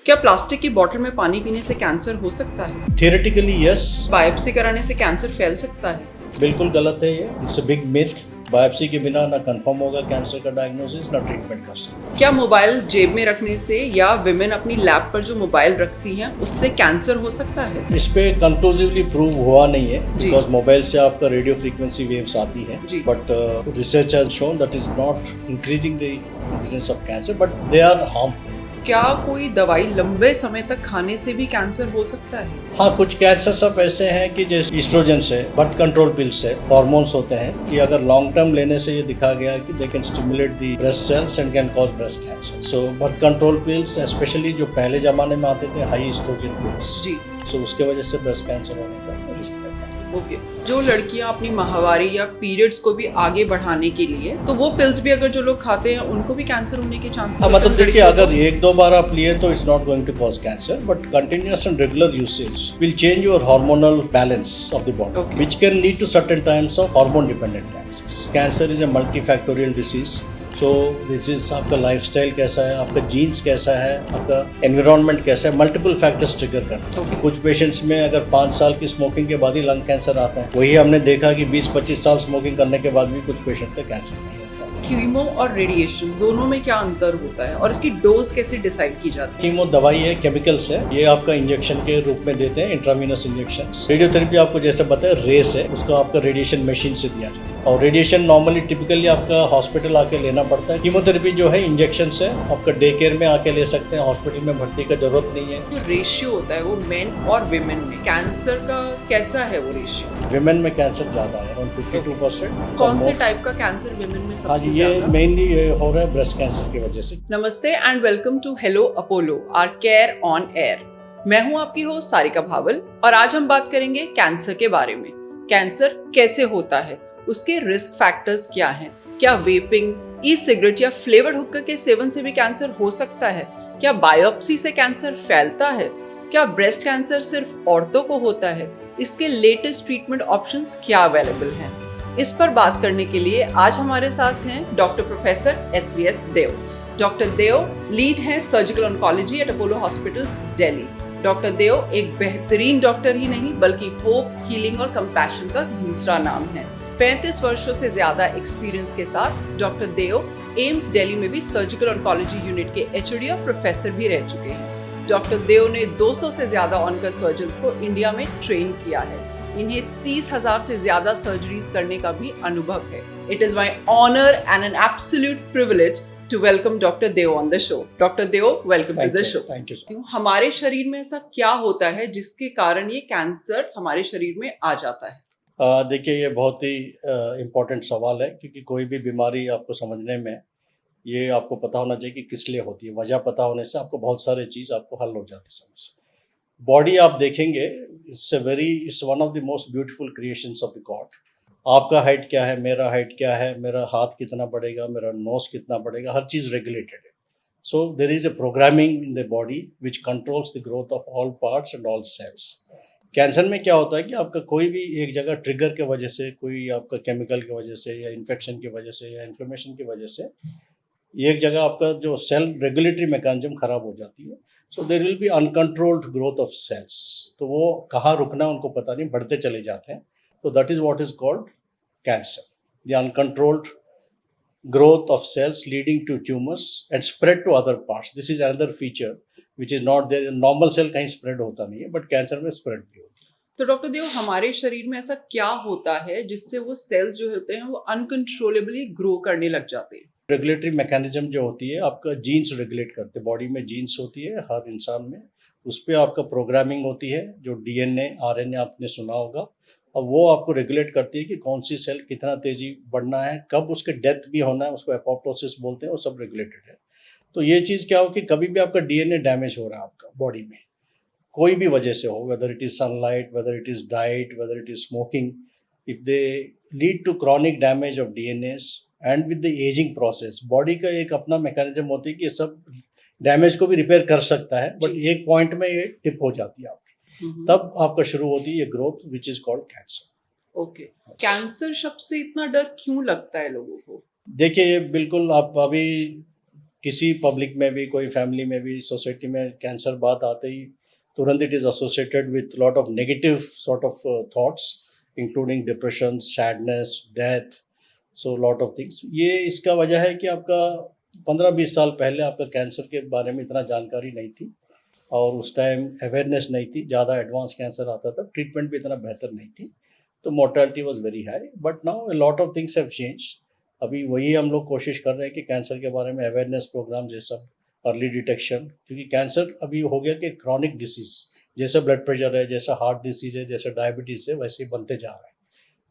क्या प्लास्टिक की बोतल में पानी पीने से कैंसर हो सकता है? थियोरेटिकली यस, बायोप्सी कराने से कैंसर फैल सकता है? बिल्कुल गलत है ये। It's a big myth. Biopsy के बिना ना कंफर्म होगा कैंसर का डायग्नोसिस, ना ट्रीटमेंट कर सकते। क्या मोबाइल जेब में रखने से या विमेन अपनी लैप पर जो मोबाइल रखती हैं उससे कैंसर हो सकता है? इस पे कंक्लूसिवली प्रूव हुआ नहीं है, जी। बिकॉज मोबाइल से आपका रेडियो फ्रीक्वेंसी वेव्स आती है, जी। But research has shown that is not increasing the incidence of cancer, but they are harmful. क्या कोई दवाई लंबे समय तक खाने से भी कैंसर हो सकता है? हाँ, कुछ कैंसर सब ऐसे हैं कि जैसे एस्ट्रोजेंस है, बर्थ कंट्रोल पिल्स है, हार्मोन्स होते हैं कि अगर लॉन्ग टर्म लेने से ये दिखा गया कि they can stimulate the breast cells and can cause breast cancer. So birth control pills specially जो पहले जमाने में आते थे, हाई एस्ट्रोजन पिल्स, जी। सो उसके वजह से ब्रेस्ट कैंसर होने का रिस्क रहता है। ओके। जो लड़कियां अपनी माहवारी या पीरियड्स को भी आगे बढ़ाने के लिए, तो वो पिल्स भी अगर जो लोग खाते हैं उनको भी कैंसर होने के चांसेस? हाँ, मतलब देखिए, अगर एक दो बार आप लिए तो it's not going to cause cancer, but continuous and regular usage will change your hormonal balance of the body, Okay. Which can lead to certain types of hormone dependent cancers. Cancer is a multifactorial disease. So this is आपका lifestyle कैसा है, आपका jeans कैसा है, आपका environment कैसा है, multiple factors trigger करते हैं। Okay. कुछ पेशेंट्स में अगर 5 साल की स्मोकिंग के बाद ही लंग कैंसर आता है, वही हमने देखा कि 20-25 साल स्मोकिंग करने के बाद भी कुछ पेशेंट का कैंसर नहीं होता। कीमो और रेडिएशन दोनों में क्या अंतर होता है और इसकी डोज कैसे डिसाइड की जाती है? कीमो दवाई है, केमिकल्स है, ये आपका इंजेक्शन के रूप में देते हैं, इंट्रावीनस इंजेक्शन। रेडियोथेरेपी आपको जैसे बताया रेस है, उसको आपका रेडिएशन मशीन से दिया जाता है, और रेडिएशन नॉर्मली टिपिकली आपका हॉस्पिटल आके लेना पड़ता है। कीमोथेरेपी जो है इंजेक्शन है, आपका डे केयर में आके ले सकते हैं, हॉस्पिटल में भर्ती का जरूरत नहीं है। जो रेशियो होता है वो मेन और विमेन में कैंसर का कैसा है वो रेशियो? विमेन में कैंसर ज्यादा है, अराउंड 52%। कौन से टाइप का कैंसर विमेन में हाँ सबसे जी, ये ज्यादा? मेनली हो रहा है ब्रेस्ट कैंसर की वजह से। नमस्ते and welcome to hello Apollo R care on air. मैं हूं आपकी होस्ट सारिका भावल और आज हम बात करेंगे कैंसर के बारे में। कैंसर कैसे होता है, उसके रिस्क फैक्टर्स क्या हैं, क्या वेपिंग, ई सिगरेट या फ्लेवर्ड हुक्का के सेवन से भी कैंसर हो सकता है, क्या बायोप्सी से कैंसर फैलता है, क्या ब्रेस्ट कैंसर सिर्फ औरतों को होता है, इसके लेटेस्ट ट्रीटमेंट ऑप्शंस क्या अवेलेबल हैं। इस पर बात करने के लिए आज हमारे साथ हैं doctor professor SVS Dev. Doctor Dev lead हैं surgical oncology at Apollo hospitals Delhi. Doctor Dev एक बेहतरीन डॉक्टर ही नहीं बल्कि होप, हीलिंग और कंपैशन का दूसरा नाम है। 35 वर्षों से ज्यादा एक्सपीरियंस के साथ डॉक्टर देव एम्स दिल्ली में भी सर्जिकल ऑन्कोलॉजी यूनिट के एचओडी और प्रोफेसर भी रह चुके हैं। डॉक्टर देव ने 200 से ज्यादा ऑनकर सर्जन्स को इंडिया में ट्रेन किया है। इन्हें 30,000 से ज्यादा सर्जरीज करने का भी अनुभव है। It is my honour and an absolute privilege to welcome doctor Dev on the show. Doctor Dev, welcome to the show. Thank you. हमारे शरीर में ऐसा क्या होता है जिसके कारण ये कैंसर हमारे शरीर में आ जाता है? देखिए, ये बहुत ही इम्पोर्टेंट सवाल है, क्योंकि कोई भी बीमारी आपको समझने में ये आपको पता होना चाहिए कि किस लिए होती है। वजह पता होने से आपको बहुत सारे चीज़ आपको हल हो जाती है समस्या। बॉडी आप देखेंगे, it's one of the most beautiful creations of the God. आपका हाइट क्या है, मेरा हाइट क्या है, मेरा हाथ कितना बढ़ेगा, मेरा नोज कितना बढ़ेगा, हर चीज़ रेगुलेटेड है। So there is a programming in the body which controls the growth of all parts and all cells. Cancer में क्या होता है कि आपका कोई भी एक जगह ट्रिगर के वजह से, कोई आपका केमिकल की वजह से या इन्फेक्शन की वजह से या इन्फ्लेमेशन की वजह से एक जगह आपका जो सेल रेगुलेटरी मैकेनिज्म खराब हो जाती है। So there will be uncontrolled growth of cells. तो वो कहाँ रुकना उनको पता नहीं, बढ़ते चले जाते हैं। तो that is what is called cancer, the uncontrolled growth of cells leading to tumors and spread to other parts. This is another feature which is not there. Normal cell कहीं spread होता नहीं है, but कैंसर में spread भी होता है। तो doctor देव, हमारे शरीर में ऐसा क्या होता है जिससे वो सेल्स जो होते हैं वो अनकंट्रोलेबली ग्रो करने लग जाते हैं? रेगुलेटरी मैकेनिज्म जो होती है, आपका जीन्स रेगुलेट करते हैं। बॉडी में जीन्स होती है हर इंसान में, उस पर आपका प्रोग्रामिंग होती है, जो डीएनए आरएनए आपने सुना होगा, और वो आपको रेगुलेट करती है कि कौन सी सेल कितना तेजी बढ़ना है, कब उसके डेथ भी होना है, उसको एपोप्टोसिस बोलते हैं, वो सब रेगुलेटेड है। तो ये चीज़ क्या हो कि कभी भी आपका डीएनए डैमेज हो रहा है आपका बॉडी में, कोई भी वजह से हो, whether it is sunlight, whether it is diet, whether it is smoking, if they lead to chronic damage of DNAs and with the ageing process, body का एक अपना मैकेनिज्म होती है कि ये सब डैमेज को भी रिपेयर कर सकता है, बट एक पॉइंट में ये टिप हो जाती है आपकी, तब आपका शुरू होती है ये growth which is called cancer. Okay. Cancer शब्द से इतना डर क्यों लगता है लोगों को? देखिए, ये बिल्कुल आप अभी किसी पब्लिक में भी, कोई फैमिली में भी, सोसाइटी में कैंसर बात आते ही तुरंत it is associated with lot of negative sort of thoughts including depression, sadness, death, so lot of things. ये इसका वजह है कि आपका 15-20 साल पहले आपका कैंसर के बारे में इतना जानकारी नहीं थी और उस टाइम अवेयरनेस नहीं थी, ज़्यादा एडवांस कैंसर आता था, ट्रीटमेंट भी इतना बेहतर नहीं थी, तो mortality was very high. But now a lot of things have change. अभी वही हम लोग कोशिश कर रहे हैं कि कैंसर के बारे में अवेयरनेस प्रोग्राम जैसा, अर्ली डिटेक्शन, क्योंकि कैंसर अभी हो गया कि क्रॉनिक डिसीज़, जैसे ब्लड प्रेशर है, जैसा हार्ट डिसीज़ है, जैसे डायबिटीज़ है, वैसे ही बनते जा रहे हैं।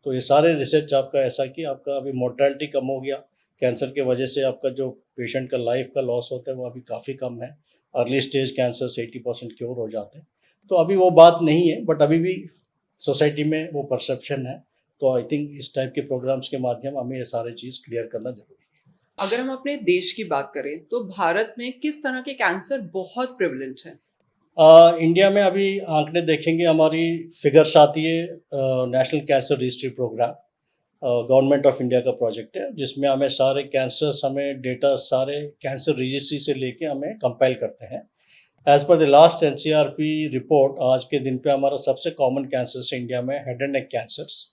तो ये सारे रिसर्च आपका ऐसा कि आपका अभी मोर्टेलिटी कम हो गया, कैंसर के वजह से आपका जो पेशेंट का लाइफ का लॉस होता है वो अभी काफ़ी कम है। अर्ली स्टेज कैंसर से 80% क्योर हो जाते हैं, तो अभी वो बात नहीं है, बट अभी भी सोसाइटी में वो परसेप्शन है। तो आई थिंक इस टाइप के प्रोग्राम्स के माध्यम हमें ये सारी चीज़ क्लियर करना जरूरी है। अगर हम अपने देश की बात करें तो भारत में किस तरह के कैंसर बहुत प्रेवलेंट हैं? इंडिया में अभी आंकड़े देखेंगे, हमारी फिगर्स आती है national cancer registry programme, government of India का प्रोजेक्ट है, जिसमें हमें सारे कैंसर्स, हमें डेटा सारे कैंसर रजिस्ट्री से लेके हमें कंपाइल करते हैं। As per the last NCRP report, आज के दिन पे हमारा सबसे कॉमन कैंसर्स इंडिया में हेड एंड नेक कैंसर्स,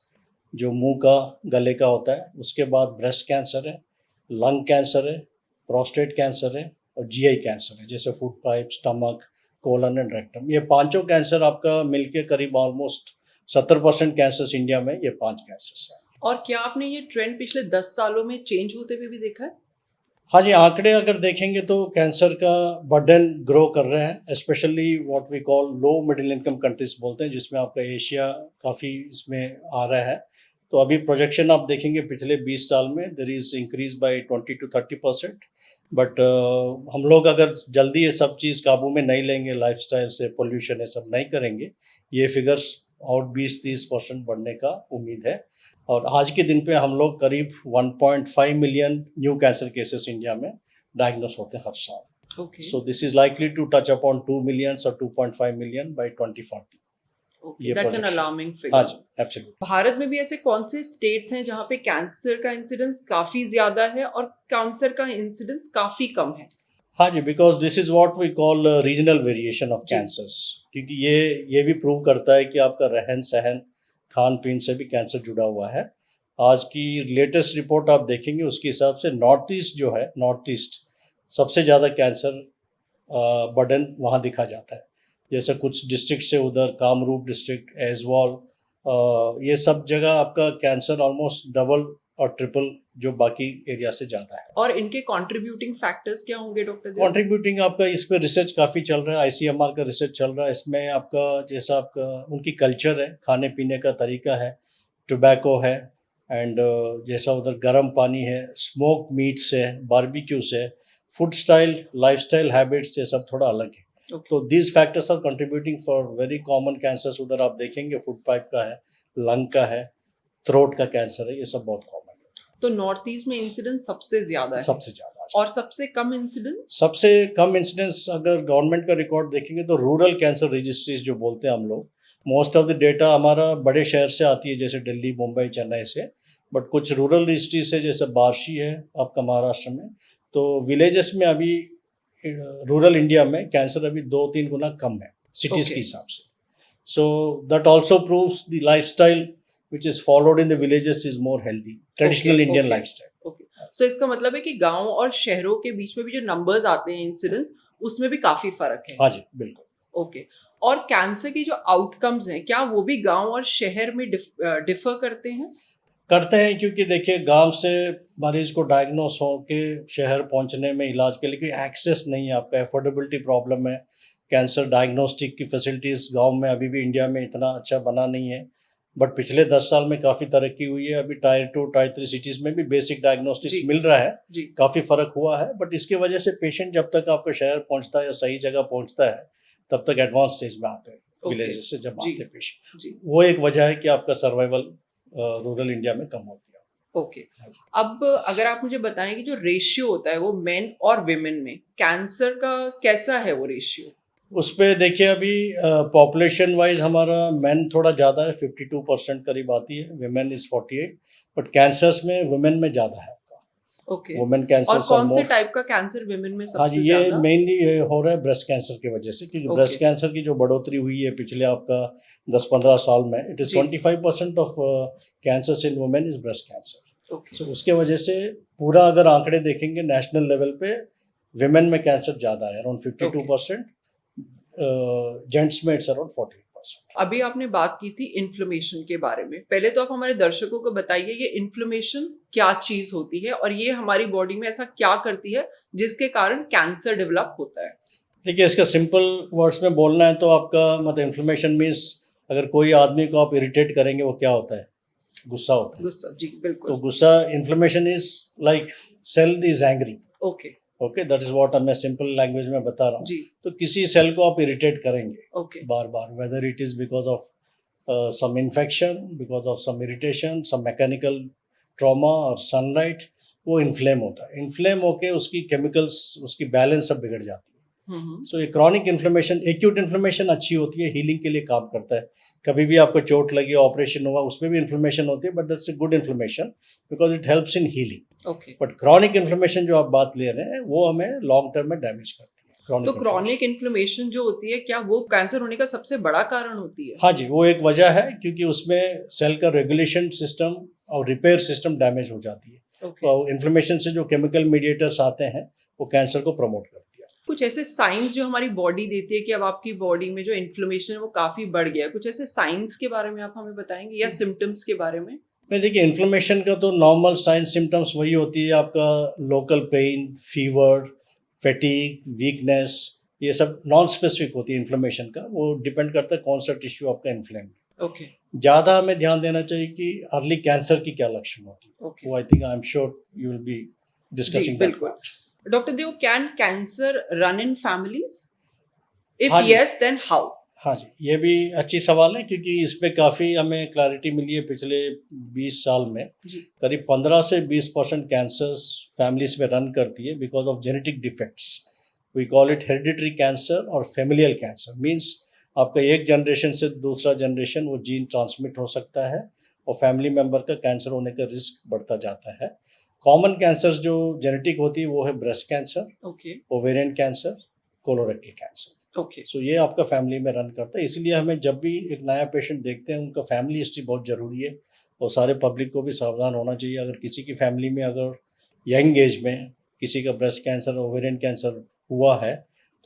जो मुंह का, गले का होता है, उसके बाद ब्रेस्ट कैंसर है, लंग कैंसर है, प्रोस्टेट कैंसर है और GI कैंसर है, जैसे food pipe, stomach, colon and rectum. ये पांचों कैंसर आपका मिलके करीब ऑलमोस्ट 70% कैंसर्स इंडिया में ये 5 कैंसर्स हैं। और क्या आपने ये ट्रेंड पिछले 10 सालों में चेंज होते हुए भी देखा है? हाँ जी, आंकड़े अगर देखेंगे तो कैंसर का बर्डन ग्रो कर रहे हैं, specially what we call low middle income countries बोलते हैं, जिसमें आपका एशिया काफ़ी इसमें आ रहा है। तो अभी प्रोजेक्शन आप देखेंगे पिछले 20 साल में there is increase by 20 to 30%। But हम लोग अगर जल्दी ये सब चीज़ काबू में नहीं लेंगे, लाइफस्टाइल से, पोल्यूशन, ये सब नहीं करेंगे, ये फिगर्स और 20-30% बढ़ने का उम्मीद है। और आज के दिन पे हम लोग करीब 1.5 million new cancer cases India में डायग्नोस होते हैं हर साल। Okay, so this is likely to touch upon 2 million और 2.5 million by 2040। Okay, that's an projection। Alarming हाँ फिगर। जी, एब्सोल्युटली। भारत में भी ऐसे कौन से स्टेट्स हैं जहाँ पे कैंसर का इंसिडेंस काफी ज्यादा है और कैंसर का इंसिडेंस काफी कम है? हाँ जी, because this is what we call regional variation of जी। कैंसर्स, क्योंकि ये भी प्रूव करता है कि आपका रहन सहन, खान पीन से भी कैंसर जुड़ा हुआ है। आज की लेटेस्ट रिपोर्ट आप देखेंगे, उसके हिसाब से नॉर्थ ईस्ट जो है, नॉर्थ ईस्ट सबसे ज़्यादा कैंसर बर्डन वहाँ दिखा जाता है। जैसे कुछ डिस्ट्रिक्ट से उधर कामरूप डिस्ट्रिक्ट, एजवाल, ये सब जगह आपका कैंसर ऑलमोस्ट डबल और ट्रिपल जो बाकी एरिया से ज़्यादा है। और इनके कंट्रीब्यूटिंग फैक्टर्स क्या होंगे डॉक्टर देव? कंट्रीब्यूटिंग आपका इस पे रिसर्च काफ़ी चल रहा है, ICMR का रिसर्च चल रहा है। इसमें आपका जैसा आपका उनकी कल्चर है, खाने पीने का तरीका है, टोबैको है, एंड जैसा उधर गर्म पानी है, स्मोक मीट्स है, बारबेक्यूज है, फूड स्टाइल, लाइफस्टाइल हैबिट्स, ये सब थोड़ा अलग है। Okay. तो these factors are contributing for very common cancers. उधर आप देखेंगे फूड पाइप का है, लंग का है, थ्रोट का कैंसर है, ये सब बहुत कॉमन है। तो नॉर्थ ईस्ट में इंसिडेंस सबसे ज्यादा है सबसे ज़्यादा। और सबसे कम इंसिडेंस? सबसे कम इंसिडेंस अगर गवर्नमेंट का रिकॉर्ड देखेंगे तो रूरल कैंसर रजिस्ट्रीज जो बोलते हैं हम लोग, मोस्ट ऑफ द डेटा हमारा बड़े शहर से आती है, जैसे दिल्ली, मुंबई, चेन्नई से, बट कुछ रूरल रजिस्ट्री से, जैसे बार्शी है आपका महाराष्ट्र में। तो विलेजेस में अभी रूरल इंडिया में कैंसर अभी 2-3 गुना कम है सिटीज़ Okay. के हिसाब से। So that also proves the lifestyle which is followed in the villages is more healthy, traditional Indian okay. Lifestyle. Okay, so इसका मतलब है कि गांव और शहरों के बीच में भी जो नंबर्स आते हैं इंसिडेंस, उसमें भी काफी फर्क है। हाँ जी, बिल्कुल। ओके, और कैंसर की जो आउटकम्स हैं, क्या वो भी गांव और शहर में डिफर करते हैं? करते हैं, क्योंकि देखिए गांव से मरीज को डायग्नोस हो के शहर पहुंचने में इलाज के लिए कोई एक्सेस नहीं है, आपका एफोर्डेबिलिटी प्रॉब्लम है। कैंसर डायग्नोस्टिक की फैसिलिटीज़ गांव में अभी भी इंडिया में इतना अच्छा बना नहीं है, बट पिछले 10 साल में काफ़ी तरक्की हुई है। अभी टायर 2, टायर 3 सिटीज़ में भी बेसिक डायग्नोस्टिक्स जी। मिल रहा है, जी। काफ़ी फ़र्क हुआ है। बट इसकी वजह से पेशेंट जब तक आपका शहर पहुँचता है या सही जगह पहुँचता है, तब तक एडवांस स्टेज में आते हैं, Okay. विलेजेस से जब जी। आते हैं पेशेंट। जी, वो एक वजह है कि आपका सर्वाइवल रूरल इंडिया में कम हो गया। ओके। अब अगर आप मुझे बताएं कि जो रेशियो होता है वो मेन और विमेन में कैंसर का कैसा है वो रेशियो? उस पे देखिए अभी पॉपुलेशन वाइज हमारा मेन थोड़ा ज़्यादा है, 52% करीब आती है, विमेन इज़ 48, बट कैंसर्स में वुमेन में ज़्यादा है आपका। ओके। वुमेन और कैंसर कौन से टाइप का कैंसर विमेन में हाँ जी, सबसे ये ज्यादा? मेनली हो रहा है ब्रेस्ट कैंसर की वजह से, क्योंकि ब्रेस्ट ओके। कैंसर की जो बढ़ोतरी हुई है पिछले आपका 10-15 साल में, इट इज़ जी। 25% of cancers in women is breast cancer. Okay. So उसके वजह से पूरा अगर आंकड़े देखेंगे नेशनल लेवल पे, विमेन में कैंसर ज़्यादा है, अराउंड 52%, जेंट्स में इट्स अराउंड 48%। अभी आपने बात की थी इन्फ्लेमेशन के बारे में। पहले तो आप हमारे दर्शकों को बताइए ये इन्फ्लेमेशन क्या चीज होती है और ये हमारी बॉडी में ऐसा क्या करती है जिसके कारण कैंसर डेवलप होता है? देखिए, इसका सिंपल वर्ड्स में बोलना है तो आपका मतलब इन्फ्लेमेशन मीन्स, अगर कोई आदमी को आप इरिटेट करेंगे वो क्या होता है? गुस्सा होता है। गुस्सा, जी तो बिल्कुल। गुस्सा, inflammation is like cell is angry. Okay. Okay, that is what मैं सिंपल लैंग्वेज में बता रहा हूँ। जी। तो किसी सेल को आप इरिटेट करेंगे ओके। बार बार, whether it is because of some infection, because of some irritation, some mechanical trauma और सनलाइट, वो इन्फ्लेम होता है। इन्फ्लेम होके उसकी केमिकल्स, उसकी बैलेंस सब बिगड़ जाती है। सो ये क्रॉनिक इन्फ्लेमेशन, एक्यूट इन्फ्लेमेशन अच्छी होती है, हीलिंग के लिए काम करता है। कभी भी आपको चोट लगी, ऑपरेशन हुआ, उसमें भी इन्फ्लेमेशन होती है, but that's a good inflammation because it helps in healing. Okay. But chronic inflammation जो आप बात ले रहे हैं वो हमें लॉन्ग टर्म में डैमेज करती है। तो क्रॉनिक इन्फ्लेमेशन जो होती है क्या वो कैंसर होने का सबसे बड़ा कारण होती है? हाँ जी, वो एक वजह है, क्योंकि उसमें सेल का रेगुलेशन सिस्टम और रिपेयर सिस्टम डैमेज हो जाती है। ओके। तो इन्फ्लेमेशन से जो केमिकल मीडिएटर्स आते हैं वो कैंसर को प्रमोट करती है। कुछ ऐसे साइंस जो हमारी बॉडी देती है कि अब आपकी बॉडी में जो इन्फ्लेमेशन है वो काफी बढ़ गया है, कुछ ऐसे साइंस के बारे में आप हमें बताएंगे या सिम्टम्स के बारे में? मैं देखिए, इन्फ्लेमेशन का तो नॉर्मल साइन सिम्टम्स वही होती है, आपका local pain, fever, fatigue, weakness, ये सब नॉन स्पेसिफिक होती है इन्फ्लेमेशन का। वो डिपेंड करता है कौन सा टिश्यू आपका इन्फ्लेम है। ओके। ज़्यादा हमें ध्यान देना चाहिए कि अर्ली कैंसर की क्या लक्षण होती है। ओके। वो I think, I am sure you will be जी डिस्कसिंग बिल्कुल। Doctor Dev, can cancer run in families? If हाँ जी। Yes then how? हाँ जी, ये भी अच्छी सवाल है, क्योंकि इस पे काफ़ी हमें क्लैरिटी मिली है पिछले 20 साल में। जी। करीब 15 से 20% कैंसर्स फैमिलीज में रन करती है because of genetic defects. We call it hereditary cancer और फेमिलियल कैंसर। मीन्स आपका एक जनरेशन से दूसरा जनरेशन वो जीन ट्रांसमिट हो सकता है और फैमिली मेम्बर का कैंसर होने का रिस्क बढ़ता जाता है। कॉमन कैंसर जो जेनेटिक होती है वो है breast cancer, okay. Ovarian cancer, colorectal cancer. Okay. So ये आपका फैमिली में रन करता है। इसलिए हमें जब भी एक नया पेशेंट देखते हैं उनका फैमिली हिस्ट्री बहुत ज़रूरी है, और सारे पब्लिक को भी सावधान होना चाहिए। अगर किसी की फैमिली में अगर यंग एज में किसी का ब्रेस्ट कैंसर, ओवेरियन कैंसर हुआ है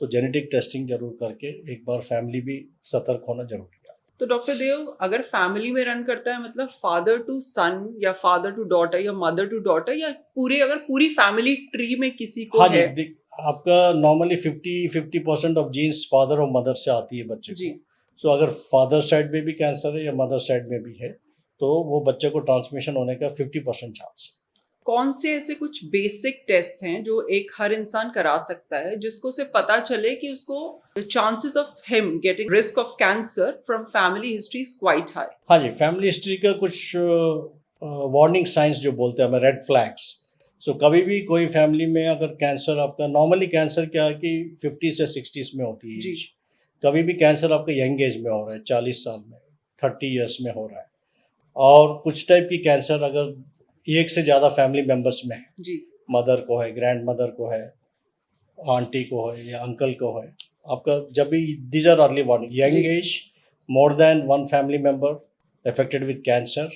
तो जेनेटिक टेस्टिंग जरूर करके एक बार फैमिली भी सतर्क होना जरूरी है। तो डॉक्टर देव, अगर फैमिली में रन करता है मतलब फादर टू सन या फादर टू डॉटर या मदर टू डॉटर, या पूरे अगर पूरी फैमिली ट्री में किसी को हाँ है? जी, आपका नॉर्मली 50% ऑफ जीन्स फादर और मदर से आती है बच्चे जी। को। सो अगर फादर साइड में भी कैंसर है या मदर साइड में भी है तो वो बच्चे को ट्रांसमिशन होने का 50% चांस है। कौन से ऐसे कुछ बेसिक टेस्ट हैं जो एक हर इंसान करा सकता है जिसको से पता चले कि उसको chances of him getting risk of cancer from family history is quite high? हाँ जी, फैमिली हिस्ट्री का कुछ वार्निंग साइंस जो बोलते हैं हमें, रेड फ्लैग्स। सो कभी भी कोई फैमिली में अगर कैंसर आपका, नॉर्मली कैंसर क्या है कि 50 से 60 में होती है जी। age। कभी भी कैंसर आपका यंग एज में हो रहा है, 40 साल में, 30 ईयर्स में हो रहा है। और कुछ टाइप की कैंसर अगर एक से ज़्यादा फैमिली मेम्बर्स में है, जी। मदर को है, ग्रैंड मदर को है, आंटी को है या अंकल को है, आपका जब भी, these are early warning. Young age, more than one family member affected with cancer,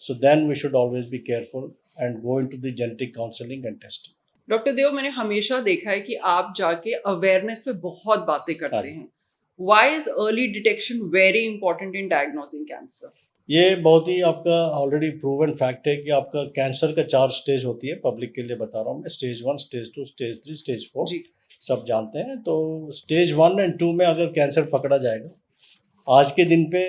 so then we should always be careful and go into the genetic counseling and testing. Doctor Dev, मैंने हमेशा देखा है कि आप जाके अवेयरनेस पे बहुत बातें करते हैं। Why is early detection very important in diagnosing cancer? ये बहुत ही आपका ऑलरेडी प्रूवन फैक्ट है कि आपका कैंसर का 4 स्टेज होती है, पब्लिक के लिए बता रहा हूँ मैं। स्टेज 1, स्टेज 2, स्टेज 3, स्टेज 4 जी। सब जानते हैं। तो स्टेज 1 एंड 2 में अगर कैंसर पकड़ा जाएगा, आज के दिन पे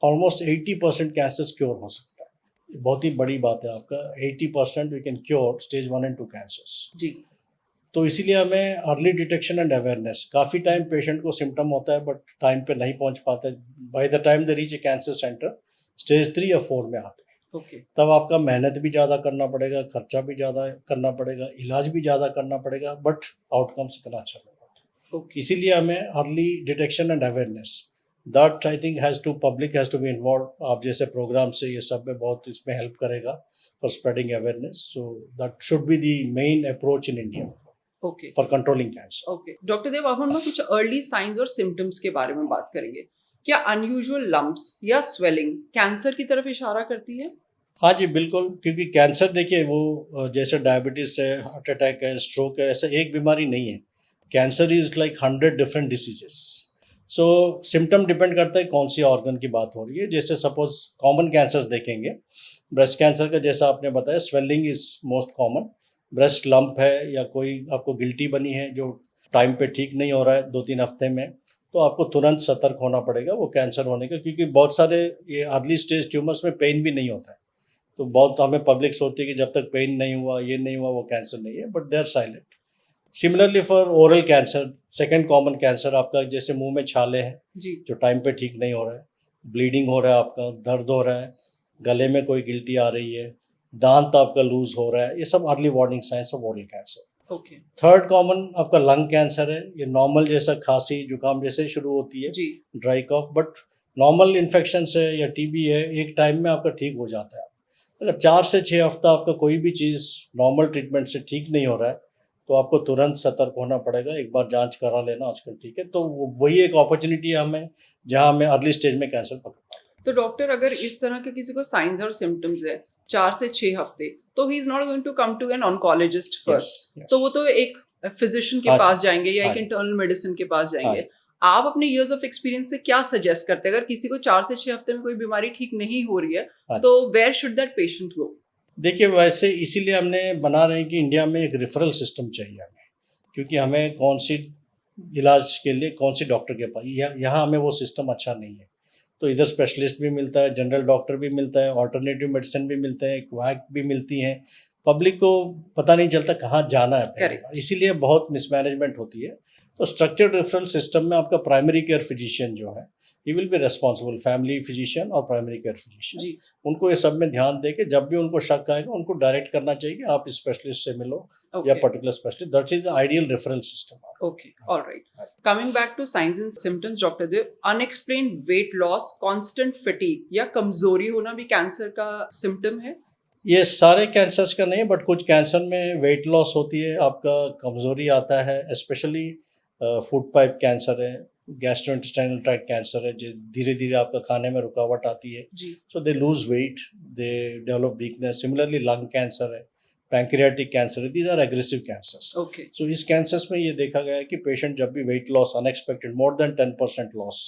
ऑलमोस्ट 80% कैंसर क्योर हो सकता है। बहुत ही बड़ी बात है आपका, 80% we can cure stage 1 and 2 cancers. जी। तो इसीलिए हमें अर्ली डिटेक्शन एंड अवेयरनेस, काफ़ी टाइम पेशेंट को सिम्टम होता है बट टाइम पे नहीं पहुंच पाते। By the time they reach a cancer centre, stage 3 या 4 में आते हैं। ओके। तब आपका मेहनत भी ज़्यादा करना पड़ेगा, खर्चा भी ज़्यादा करना पड़ेगा, इलाज भी ज़्यादा करना पड़ेगा, बट आउटकम्स इतना अच्छा नहीं होता। ओके। इसीलिए हमें early detection and awareness that I think has to public has to be involve. आप जैसे प्रोग्राम से ये सब में बहुत इसमें हेल्प करेगा for spreading awareness. So that should be the main approach in India okay for controlling cancer. Okay doctor Dev, अब हम लोग कुछ अर्ली साइंस और सिम्टम्स के बारे में बात करेंगे। क्या अनयूजुअल लंप्स या स्वेलिंग कैंसर की तरफ इशारा करती है? हाँ जी, बिल्कुल, क्योंकि कैंसर देखिए वो जैसे डायबिटीज़ है, हार्ट अटैक है, स्ट्रोक है, ऐसा एक बीमारी नहीं है। Cancer is like 100 different diseases. So symptom depend करता है कौन सी ऑर्गन की बात हो रही है। जैसे सपोज़ कॉमन कैंसर्स देखेंगे, ब्रेस्ट कैंसर का जैसा आपने बताया swelling is most common. Breast lump है या कोई आपको गिल्टी बनी है जो टाइम पे ठीक नहीं हो रहा है 2-3 हफ्ते में, तो आपको तुरंत सतर्क होना पड़ेगा वो कैंसर होने का, क्योंकि बहुत सारे ये अर्ली स्टेज ट्यूमर्स में पेन भी नहीं होता है। तो बहुत हमें पब्लिक सोचती है कि जब तक पेन नहीं हुआ, ये नहीं हुआ, वो कैंसर नहीं है, but they are silent. Similarly for oral cancer, second common cancer आपका जैसे मुंह में छाले हैं जी जो टाइम पे ठीक नहीं हो रहा है, ब्लीडिंग हो रहा है, आपका दर्द हो रहा है, गले में कोई गिल्टी आ रही है, दांत आपका लूज हो रहा है, ये सब early warning signs of oral cancer. Okay third common आपका लंग कैंसर है। ये नॉर्मल जैसा खांसी जुकाम जैसे शुरू होती है, जी dry cough, but normal infection से या टीबी है एक टाइम में आपका ठीक हो जाता है। अगर 4 से 6 हफ्ता आपका कोई भी चीज़ नॉर्मल ट्रीटमेंट से ठीक नहीं हो रहा है, तो आपको तुरंत सतर्क होना पड़ेगा, एक बार जांच करा लेना आजकल ठीक है। तो वही एक अपॉर्चुनिटी है हमें, जहां हमें अर्ली स्टेज में कैंसर पकड़ पाता है। तो डॉक्टर, अगर इस तरह के किसी को साइंस और सिम्टम्स है 4 से 6 हफ्ते, तो he is not going to come to an oncologist first, तो वो तो एक फिजिशियन के हाँ जी, पास जाएंगे या हाँ एक जी, इंटरनल मेडिसिन के पास हाँ जाएंगे। जी। आप अपने इयर्स ऑफ एक्सपीरियंस से क्या सजेस्ट करते हैं अगर किसी को 4 से 6 हफ्ते में कोई बीमारी ठीक नहीं हो रही है, हाँ जी। तो वेयर शुड दैट पेशेंट गो? देखिए, वैसे इसीलिए हमने बना रहे हैं कि इंडिया में एक रेफरल सिस्टम चाहिए हमें, क्योंकि हमें कौन सी इलाज के लिए कौन सी डॉक्टर के पास, यहाँ हमें वो सिस्टम अच्छा नहीं है। तो इधर स्पेशलिस्ट भी मिलता है, जनरल डॉक्टर भी मिलता है, ऑल्टरनेटिव मेडिसिन भी मिलते हैं, क्वैक भी मिलती हैं। पब्लिक को पता नहीं चलता कहाँ जाना है पहली Correct. बार, इसीलिए बहुत मिसमैनेजमेंट होती है। तो स्ट्रक्चर्ड रेफरल सिस्टम में आपका प्राइमरी केयर फिजिशियन जो है, he will be responsible, family physician और प्राइमरी केयर फिजिशियन। जी उनको ये सब में ध्यान दे के जब भी उनको शक आएगा उनको डायरेक्ट करना चाहिए कि आप स्पेशलिस्ट से मिलो या okay particular specialist. That is the ideal referral system. Okay alright. Coming back to science and symptoms, doctor Dev, unexplained weight loss, constant fatigue या कमजोरी होना भी कैंसर का सिम्टम है? ये सारे कैंसर्स का नहीं, बट कुछ कैंसर में वेट लॉस होती है, आपका कमजोरी आता है, स्पेशली फूड पाइप कैंसर है, गैस्ट्रोइंटेस्टाइनल ट्रैक्ट कैंसर है, जो धीरे धीरे आपका खाने में रुकावट आती है, जी so they lose weight, they develop weakness. Similarly lung cancer है, पैंक्रियाटिक कैंसर है, these are aggressive cancers. Okay so इस कैंसर्स में ये देखा गया है कि पेशेंट जब भी weight loss unexpected more than 10% loss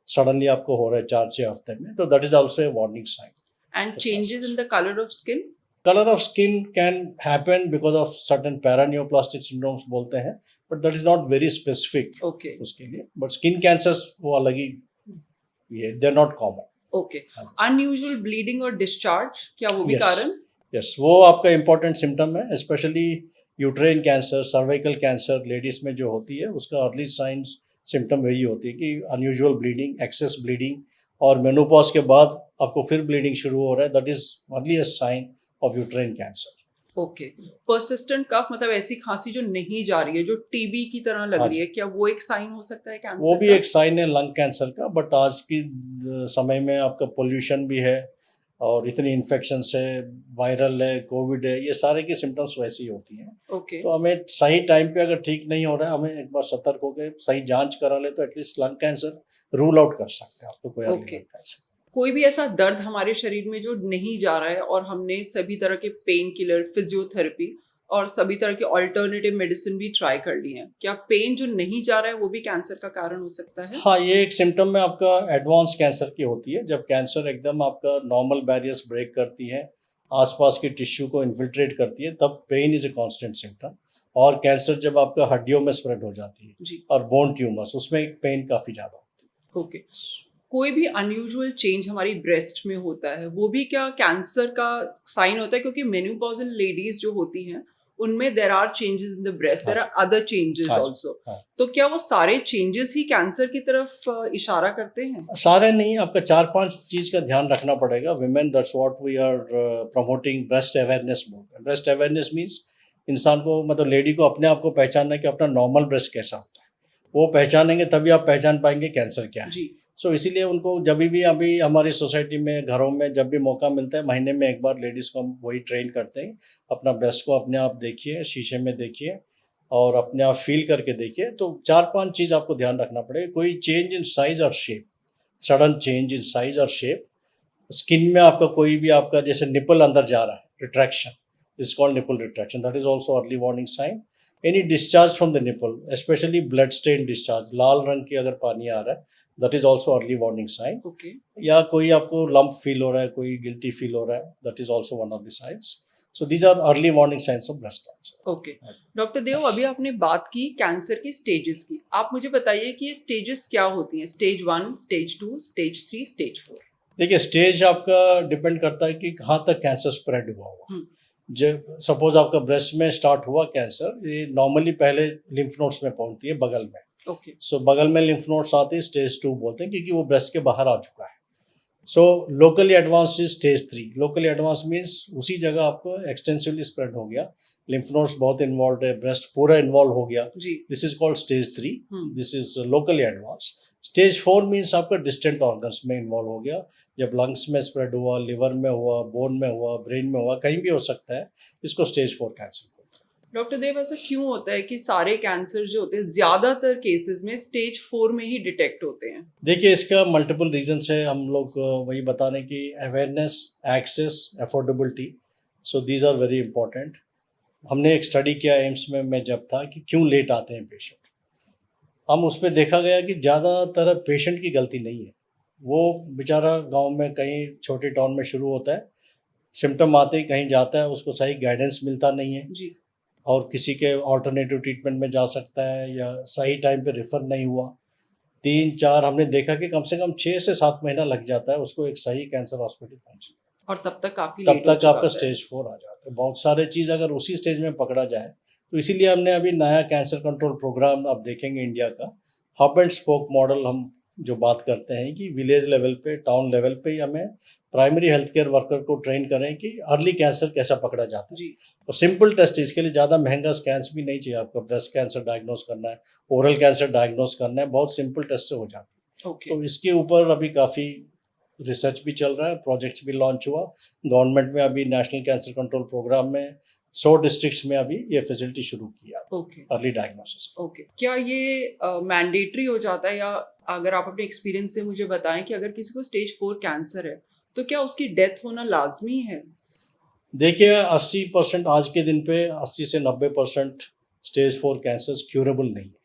suddenly आपको हो रहा है 4-6 हफ्ते में, तो that is also a warning sign. And changes in the colour of skin? Color of skin can happen because of certain paraneoplastic syndromes बोलते हैं, but that is not very specific okay उसके लिए। But skin cancers वो अलग ही, ये they're not common। Okay unusual bleeding और discharge, क्या वो भी Yes, कारण? yes, वो आपका important symptom है, especially यूट्रेन cancer, cervical cancer ladies में जो होती है, उसका अर्ली साइंस सिम्टम वही होती है कि अनयूजुअल ब्लीडिंग, एक्सेस ब्लीडिंग, और मेनोपॉज के बाद आपको फिर ब्लीडिंग शुरू हो रहा है, that is earliest sign of uterine cancer. Okay persistent cough, मतलब ऐसी खांसी जो नहीं जा रही है, जो टीबी की तरह लग हाँ रही जी। है, क्या वो एक साइन हो सकता है कैंसर वो भी का? एक साइन है लंग कैंसर का, बट आज की समय में आपका पोल्यूशन भी है और इतनी इन्फेक्शन है, वायरल है, कोविड है, ये सारे की सिम्टम्स वैसी ही होती हैं। ओके तो हमें सही टाइम पे अगर ठीक नहीं हो रहा है, हमें एक बार सतर्क होकर सही जांच करा ले तो at least lung cancer rule out कर सकते हैं आपको, कोई अर्ली Okay. Lung cancer. कोई भी ऐसा दर्द हमारे शरीर में जो नहीं जा रहा है और हमने सभी तरह के पेन किलर, फिजियोथेरेपी और सभी तरह के ऑल्टरनेटिव मेडिसिन भी ट्राई कर ली हैं, क्या पेन जो नहीं जा रहा है वो भी कैंसर का कारण हो सकता है? हाँ, ये एक सिम्टम में आपका एडवांस कैंसर की होती है, जब कैंसर एकदम आपका नॉर्मल बैरियर्स ब्रेक करती है, आसपास की टिश्यू को इन्फिल्ट्रेट करती है, तब pain is a constant symptom. और कैंसर जब आपका हड्डियों में स्प्रेड हो जाती है जी और बोन ट्यूमर्स, उसमें पेन काफ़ी ज़्यादा होती ओके कोई भी अनयूजुअल चेंज हमारी ब्रेस्ट में होता है, वो भी क्या कैंसर का साइन होता है? क्योंकि मेनोपॉजल लेडीज जो होती हैं उनमें there are changes in the breast, there are other changes हाँ जी, आल्सो, हाँ। तो क्या वो सारे चेंजेस ही कैंसर की तरफ इशारा करते हैं? है। सारे नहीं, आपका 4-5 चीज़ का ध्यान रखना पड़ेगा। Women, that's what we are promoting breast awareness movement. Breast awareness means इंसान को, मतलब लेडी को अपने आप को पहचानना है कि अपना नॉर्मल ब्रेस्ट कैसा होता है। वो पहचानेंगे तभी आप पहचान पाएंगे कैंसर क्या है। जी सो इसीलिए उनको जब भी अभी हमारी सोसाइटी में घरों में जब भी मौका मिलता है महीने में एक बार लेडीज़ को हम वही ट्रेन करते हैं, अपना ब्रेस्ट को अपने आप देखिए, शीशे में देखिए और अपने आप फील करके देखिए। तो 4-5 चीज़ आपको ध्यान रखना पड़ेगा, कोई चेंज इन साइज़ और shape, sudden change in size और शेप, स्किन में आपका कोई भी आपका जैसे निपल अंदर जा रहा है, retraction is called nipple retraction, that is also early warning sign. Any discharge from the nipple, specially blood stain discharge, लाल रंग की अगर पानी आ रहा है, that is also early warning sign. Okay या कोई आपको लंप फील हो रहा है, कोई गिल्टी फील हो रहा है, that is also one of the signs. So these are early warning signs of breast cancer. Okay doctor Dev, अभी आपने बात की कैंसर की स्टेजेस की। आप मुझे बताइए कि ये स्टेजेस क्या होती हैं? Stage 1, stage 2, stage 3, stage 4। देखिए, स्टेज आपका डिपेंड करता है कि कहाँ तक कैंसर स्प्रेड हुआ हुआ। जब सपोज आपका ब्रेस्ट में स्टार्ट हुआ कैंसर, ये नॉर्मली पहले लिम्फ नोड्स में पहुंचती है, बगल में। ओके सो बगल में लिम्फ नोड्स आते हैं, स्टेज 2 बोलते हैं, क्योंकि वो ब्रेस्ट के बाहर आ चुका है। So locally advance is stage 3। Locally advance means उसी जगह आपको एक्सटेंसिवली स्प्रेड हो गया, लिम्फ नोड्स बहुत इन्वॉल्व है, ब्रेस्ट पूरा इन्वॉल्व हो गया, जी। This is called stage 3। This is locally advance. Stage 4 means आपका डिस्टेंट ऑर्गन्स में इन्वॉल्व हो गया, जब लंग्स में स्प्रेड हुआ, लिवर में हुआ, बोन में हुआ, ब्रेन में हुआ, कहीं भी हो सकता है, इसको स्टेज 4 कैंसर बोलते हैं। डॉक्टर देव, ऐसा क्यों होता है कि सारे कैंसर जो होते हैं ज्यादातर केसेस में स्टेज 4 में ही डिटेक्ट होते हैं? देखिए, इसका मल्टीपल रीजन है, हम लोग वही बता रहे हैं कि awareness, access, affordability, so these are very important. हमने एक स्टडी किया एम्स में, मैं जब था, कि क्यों लेट आते हैं पेशेंट। हम उसमें देखा गया कि ज़्यादातर पेशेंट की गलती नहीं है, वो बेचारा गांव में कहीं छोटे टाउन में शुरू होता है, सिम्टम आते ही कहीं जाता है, उसको सही गाइडेंस मिलता नहीं है, जी। और किसी के ऑल्टरनेटिव ट्रीटमेंट में जा सकता है, या सही टाइम पे रेफर नहीं हुआ। 3-4 हमने देखा कि कम से कम 6 से 7 महीना लग जाता है उसको एक सही कैंसर हॉस्पिटल पहुंचने, और तब तक काफी तब लेट हो तक चुका आपका होता है। स्टेज 4 आ जाता है। बहुत सारे चीज़ अगर उसी स्टेज में पकड़ा जाए, तो इसीलिए हमने अभी नया कैंसर कंट्रोल प्रोग्राम आप देखेंगे इंडिया का, हब एंड स्पोक मॉडल हम जो बात करते हैं कि विलेज लेवल पे, टाउन लेवल पे ही हमें प्राइमरी हेल्थ केयर वर्कर को ट्रेन करें कि अर्ली कैंसर कैसा पकड़ा जाता है। जी। और सिंपल टेस्ट, इसके लिए ज़्यादा महंगा स्कैन्स भी नहीं चाहिए आपको। ब्रेस्ट कैंसर डायग्नोस करना है, ओरल कैंसर डायग्नोस करना है, बहुत सिंपल टेस्ट से हो जाता है। ओके तो इसके ऊपर अभी काफ़ी रिसर्च भी चल रहा है, प्रोजेक्ट्स भी लॉन्च हुआ गवर्नमेंट में। अभी नेशनल कैंसर कंट्रोल प्रोग्राम में 100 डिस्ट्रिक्ट्स में अभी ये फैसिलिटी शुरू किया, ओके अर्ली डायग्नोसिस। ओके। क्या ये मैंडेटरी हो जाता है, या अगर आप अपने एक्सपीरियंस से मुझे बताएं कि अगर किसी को स्टेज 4 कैंसर है तो क्या उसकी डेथ होना लाजमी है? देखिए, 80% आज के दिन पे 80 से 90% स्टेज 4 कैंसर क्यूरेबल नहीं है।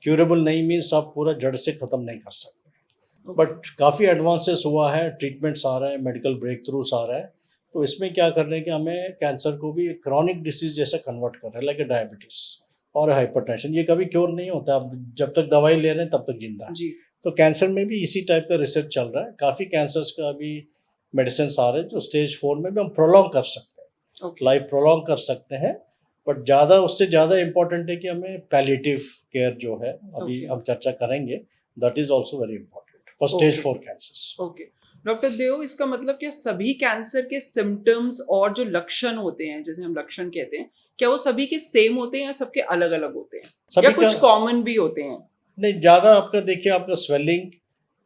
क्यूरेबल नहीं मीन्स आप पूरा जड़ से ख़त्म नहीं कर सकते, बट काफ़ी एडवांसेस हुआ है, ट्रीटमेंट्स आ रहे हैं, मेडिकल ब्रेक थ्रूस आ रहा है। तो इसमें क्या कर रहे हैं कि हमें कैंसर को भी क्रॉनिक डिसीज जैसा कन्वर्ट कर रहे हैं, लाइक डायबिटीज़ और हाइपरटेंशन। ये कभी क्योर नहीं होता, आप जब तक दवाई ले रहे हैं तब तक जिंदा है। जी। तो कैंसर में भी इसी टाइप का रिसर्च चल रहा है, काफ़ी कैंसर्स का अभी मेडिसिन आ रहे हैं जो स्टेज 4 में भी हम प्रोलॉन्ग कर सकते हैं, ओके लाइफ प्रोलॉन्ग कर सकते हैं। बट ज़्यादा, उससे ज़्यादा इम्पोर्टेंट है कि हमें पैलिएटिव केयर जो है, अभी Okay. हम चर्चा करेंगे, that is also very important for stage Okay. 4 cancers. Okay doctor Dev, इसका मतलब क्या सभी कैंसर के सिम्टम्स और जो लक्षण होते हैं, जैसे हम लक्षण कहते हैं, क्या वो सभी के सेम होते हैं या सबके अलग अलग होते हैं, सभी या कुछ का कॉमन भी होते हैं? नहीं, ज़्यादा आपका देखिए, आपका स्वेलिंग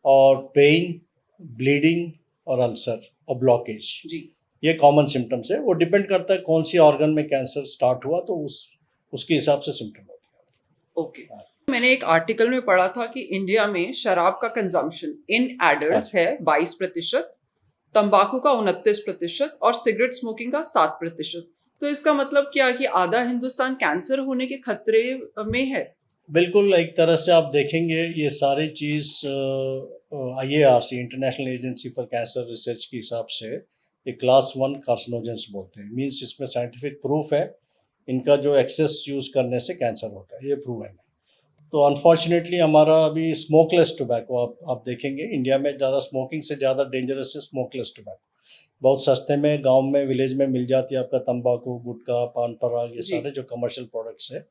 और पेन, ब्लीडिंग और अल्सर और ब्लॉकेज, जी। ये कॉमन सिम्टम्स है। वो डिपेंड करता है कौन सी ऑर्गन में कैंसर स्टार्ट हुआ, तो उसके हिसाब से सिम्टम होते हैं। ओके मैंने एक आर्टिकल में पढ़ा था कि इंडिया में शराब का कंजम्पशन इन एडल्ट्स है 22%, तंबाकू का 29% और सिगरेट स्मोकिंग का 7%। तो इसका मतलब क्या कि आधा हिंदुस्तान कैंसर होने के खतरे में है? बिल्कुल, एक तरह से आप देखेंगे ये सारी चीज़ IARC, international agency for cancer research के हिसाब से ये क्लास 1 कार्सिनोजेंस बोलते हैं। मीन्स इसमें साइंटिफिक प्रूफ है, इनका जो एक्सेस यूज़ करने से कैंसर होता है, ये प्रूव है। तो अनफॉर्चुनेटली हमारा अभी स्मोकलेस टोबैको, आप देखेंगे इंडिया में ज़्यादा स्मोकिंग से ज़्यादा डेंजरस है स्मोकलेस टोबैको। बहुत सस्ते में गांव में, विलेज में मिल जाती है आपका तंबाकू, गुटखा, पान पराग, ये जी। सारे जो कमर्शियल प्रोडक्ट्स है।